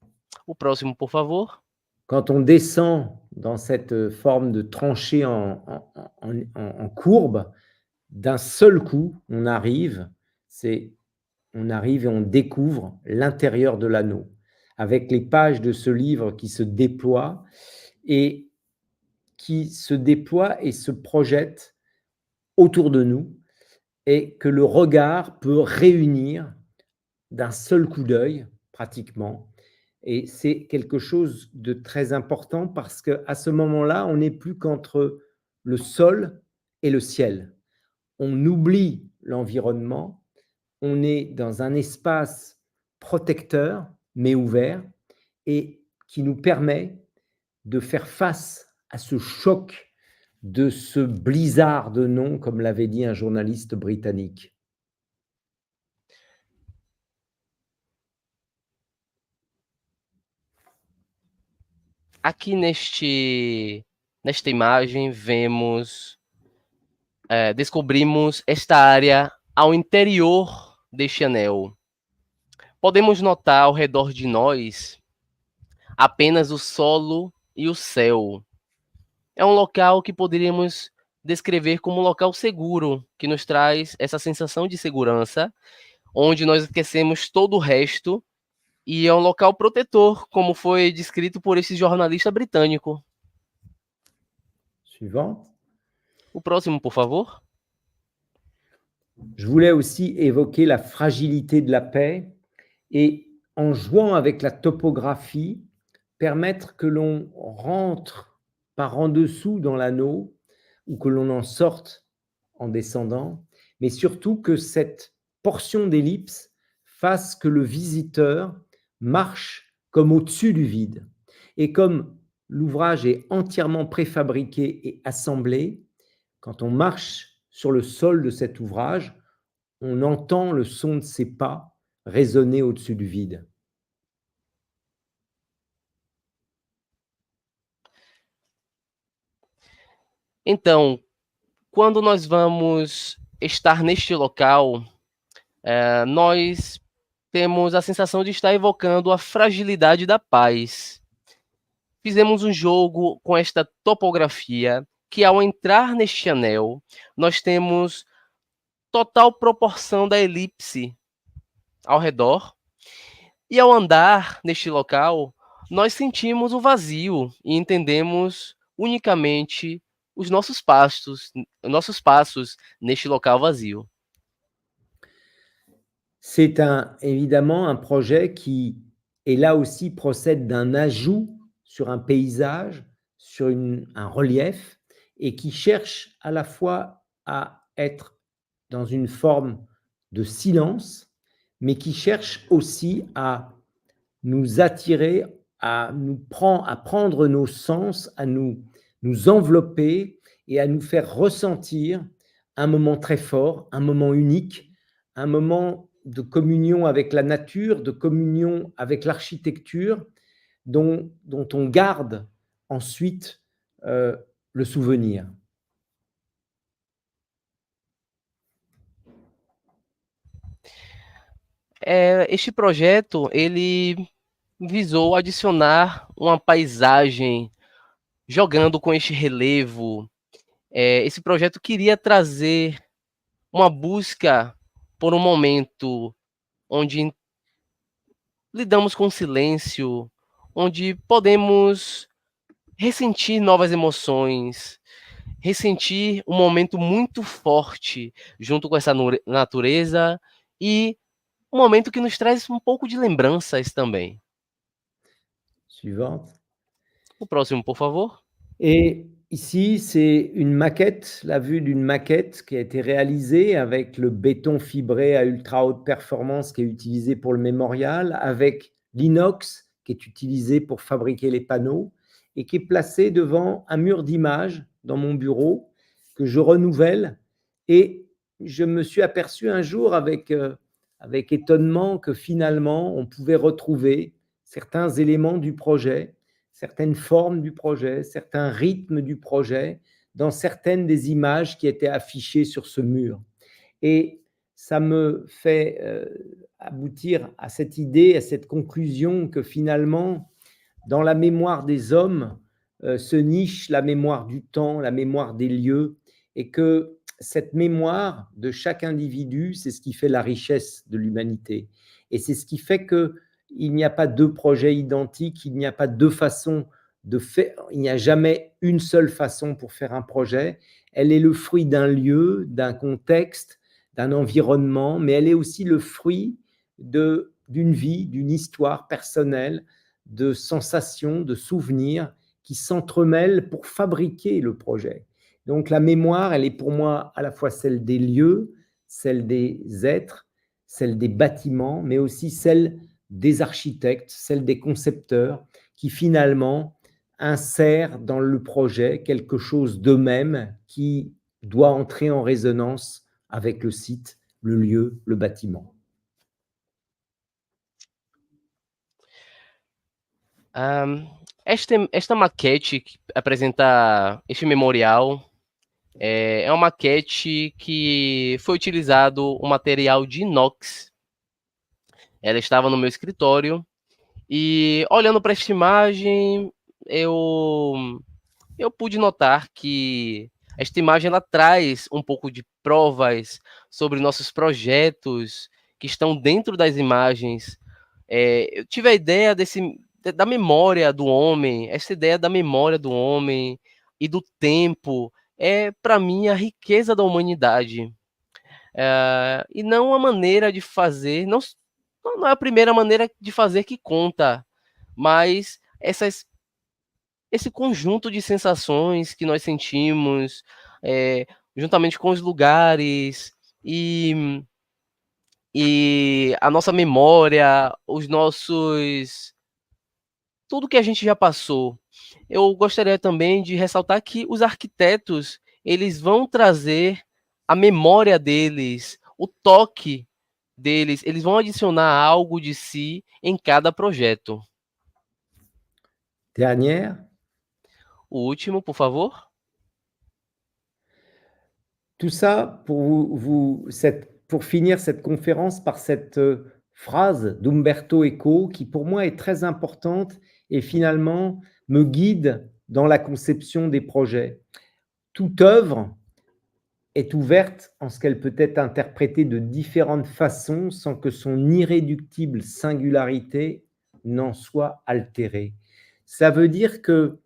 O próximo, por favor. Quand on descend dans cette forme de tranchée en courbe, d'un seul coup, on arrive et on découvre l'intérieur de l'anneau, avec les pages de ce livre qui se déploient et se projettent autour de nous, et que le regard peut réunir d'un seul coup d'œil, pratiquement. Et c'est quelque chose de très important, parce qu'à ce moment-là, on n'est plus qu'entre le sol et le ciel. On oublie l'environnement, on est dans un espace protecteur, mais ouvert, et qui nous permet de faire face à ce choc de ce blizzard de noms, comme l'avait dit un journaliste britannique. Aqui nesta imagem vemos, descobrimos esta área ao interior deste anel. Podemos notar ao redor de nós apenas o solo e o céu. É um local que poderíamos descrever como um local seguro, que nos traz essa sensação de segurança, onde nós esquecemos todo o resto, e é um local protetor, como foi descrito por esse jornalista britânico. Suivant. O próximo, por favor. Je voulais aussi évoquer la fragilité de la paix et, en jouant avec la topographie, permettre que l'on rentre par en dessous dans l'anneau ou que l'on en sorte en descendant, mais surtout que cette portion d'ellipse fasse que le visiteur marche comme au-dessus du vide. Et comme l'ouvrage est entièrement préfabriqué et assemblé, quand on marche sur le sol de cet ouvrage, on entend le son de ses pas résonner au-dessus du vide. Então, quando nós vamos estar neste local, nós temos a sensação de estar evocando a fragilidade da paz. Fizemos um jogo com esta topografia, que ao entrar neste anel, nós temos total proporção da elipse ao redor, e ao andar neste local, nós sentimos o vazio e entendemos unicamente os nossos passos neste local vazio. C'est évidemment un projet qui, et là aussi, procède d'un ajout sur un paysage, sur un relief, et qui cherche à la fois à être dans une forme de silence, mais qui cherche aussi à nous attirer, à prendre nos sens, à nous envelopper et à nous faire ressentir un moment très fort, un moment unique, un moment de communion avec la nature, de communion avec l'architecture, dont on garde ensuite le souvenir. Este projeto, ele visou adicionar uma paisagem, jogando com este relevo. Esse projeto queria trazer uma busca por um momento onde lidamos com o silêncio, onde podemos ressentir novas emoções, ressentir um momento muito forte junto com essa natureza e um momento que nos traz um pouco de lembranças também. Suivante. O próximo, por favor. Et ici, c'est une maquette, la vue d'une maquette qui a été réalisée avec le béton fibré à ultra haute performance qui est utilisé pour le mémorial, avec l'inox qui est utilisé pour fabriquer les panneaux et qui est placé devant un mur d'images dans mon bureau que je renouvelle. Et je me suis aperçu un jour avec étonnement que finalement, on pouvait retrouver certains éléments du projet, certaines formes du projet, certains rythmes du projet dans certaines des images qui étaient affichées sur ce mur. Et ça me fait aboutir à cette idée, à cette conclusion que finalement, dans la mémoire des hommes, se niche la mémoire du temps, la mémoire des lieux, et que cette mémoire de chaque individu, c'est ce qui fait la richesse de l'humanité. Et c'est ce qui fait qu'il n'y a pas deux projets identiques, il n'y a pas deux façons de faire, il n'y a jamais une seule façon pour faire un projet. Elle est le fruit d'un lieu, d'un contexte, d'un environnement, mais elle est aussi le fruit d'une vie, d'une histoire personnelle, de sensations, de souvenirs qui s'entremêlent pour fabriquer le projet. Donc la mémoire, elle est pour moi à la fois celle des lieux, celle des êtres, celle des bâtiments, mais aussi celle des architectes, celle des concepteurs, qui finalement insèrent dans le projet quelque chose d'eux-mêmes qui doit entrer en résonance avec le site, le lieu, le bâtiment. Esta maquete que apresenta este memorial é uma maquete que foi utilizado um material de inox. Ela estava no meu escritório e, olhando para esta imagem, eu pude notar que esta imagem ela traz um pouco de provas sobre nossos projetos que estão dentro das imagens. Eu tive a ideia da memória do homem, essa ideia da memória do homem e do tempo é, para mim, a riqueza da humanidade. E não a maneira de fazer, não é a primeira maneira de fazer que conta, mas esse conjunto de sensações que nós sentimos, juntamente com os lugares e a nossa memória, tudo que a gente já passou. Eu gostaria também de ressaltar que os arquitetos, eles vão trazer a memória deles, o toque deles, eles vão adicionar algo de si em cada projeto. Dernière. O último, por favor. Tout ça pour finir cette conférence par cette phrase d'Umberto Eco qui pour moi est très importante et finalement me guide dans la conception des projets. Toute œuvre est ouverte en ce qu'elle peut être interprétée de différentes façons sans que son irréductible singularité n'en soit altérée. Ça veut dire que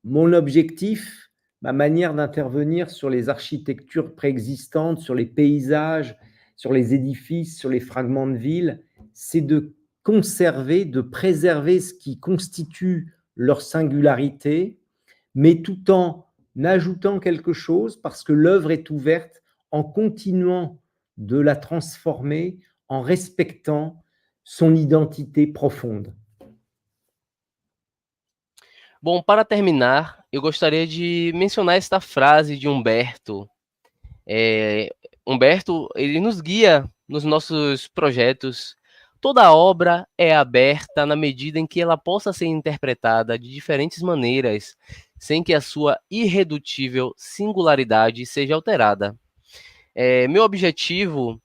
mon objectif, ma manière d'intervenir sur les architectures préexistantes, sur les paysages, sur les édifices, sur les fragments de ville, c'est de conserver, de préserver ce qui constitue leur singularité, mais tout en ajoutant quelque chose parce que l'œuvre est ouverte en continuant de la transformer, en respectant son identité profonde. Bom, para terminar, eu gostaria de mencionar esta frase de Humberto. Humberto, ele nos guia nos nossos projetos. Toda obra é aberta na medida em que ela possa ser interpretada de diferentes maneiras, sem que a sua irredutível singularidade seja alterada. Meu objetivo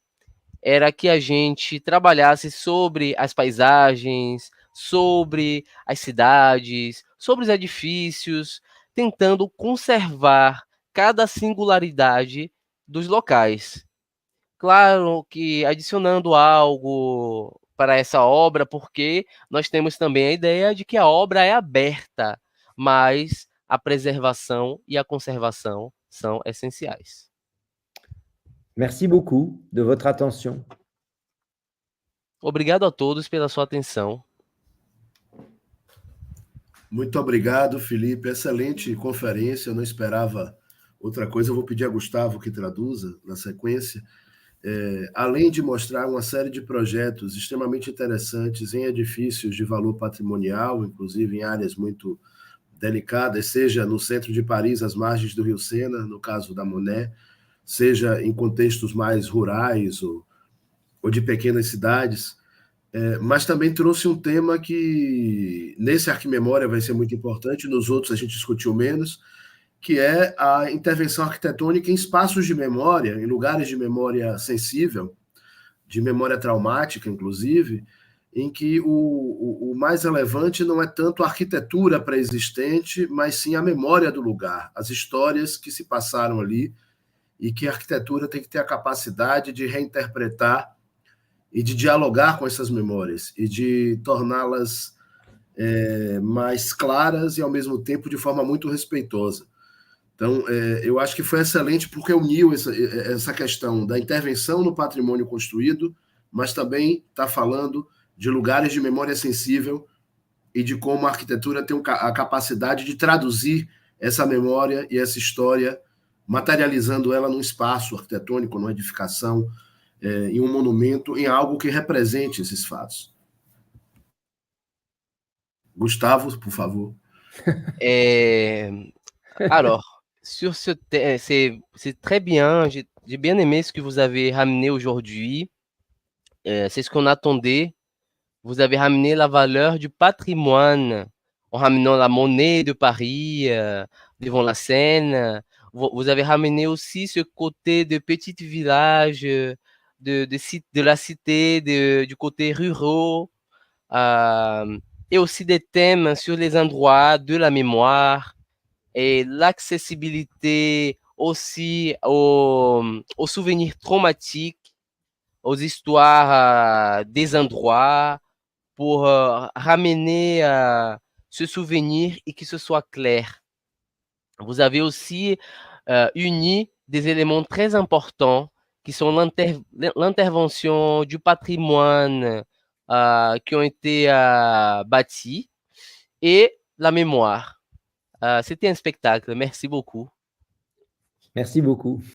era que a gente trabalhasse sobre as paisagens, sobre as cidades, sobre os edifícios, tentando conservar cada singularidade dos locais. Claro que adicionando algo para essa obra, porque nós temos também a ideia de que a obra é aberta, mas a preservação e a conservação são essenciais. Merci beaucoup de votre attention. Obrigado a todos pela sua atenção. Muito obrigado, Felipe. Excelente conferência. Eu não esperava outra coisa. Eu vou pedir a Gustavo que traduza na sequência. Além de mostrar uma série de projetos extremamente interessantes em edifícios de valor patrimonial, inclusive em áreas muito delicadas, seja no centro de Paris, às margens do Rio Sena, no caso da Monet, seja em contextos mais rurais ou de pequenas cidades, mas também trouxe um tema que nesse Arquimemória vai ser muito importante, nos outros a gente discutiu menos, que é a intervenção arquitetônica em espaços de memória, em lugares de memória sensível, de memória traumática, inclusive, em que o mais relevante não é tanto a arquitetura pré-existente, mas sim a memória do lugar, as histórias que se passaram ali, e que a arquitetura tem que ter a capacidade de reinterpretar e de dialogar com essas memórias e de torná-las mais claras e, ao mesmo tempo, de forma muito respeitosa. Então, eu acho que foi excelente porque uniu essa questão da intervenção no patrimônio construído, mas também está falando de lugares de memória sensível e de como a arquitetura tem a capacidade de traduzir essa memória e essa história, materializando ela num espaço arquitetônico, numa edificação, em um monumento, em algo que represente esses fatos. Gustavo, por favor. Alors, sur c'est très bien. J'ai bien aimé ce que vous avez ramené aujourd'hui. C'est ce qu'on attendait. Vous avez ramené la valeur du patrimoine en ramenant la monnaie de Paris devant la Seine. Vous avez ramené aussi ce côté de petits villages, de la cité, du côté rural, et aussi des thèmes sur les endroits de la mémoire et l'accessibilité aussi aux souvenirs traumatiques, aux histoires des endroits, pour ramener ce souvenir et que ce soit clair. Vous avez aussi uni des éléments très importants qui sont l'intervention du patrimoine qui ont été bâtis et la mémoire. C'était un spectacle. Merci beaucoup. Merci beaucoup.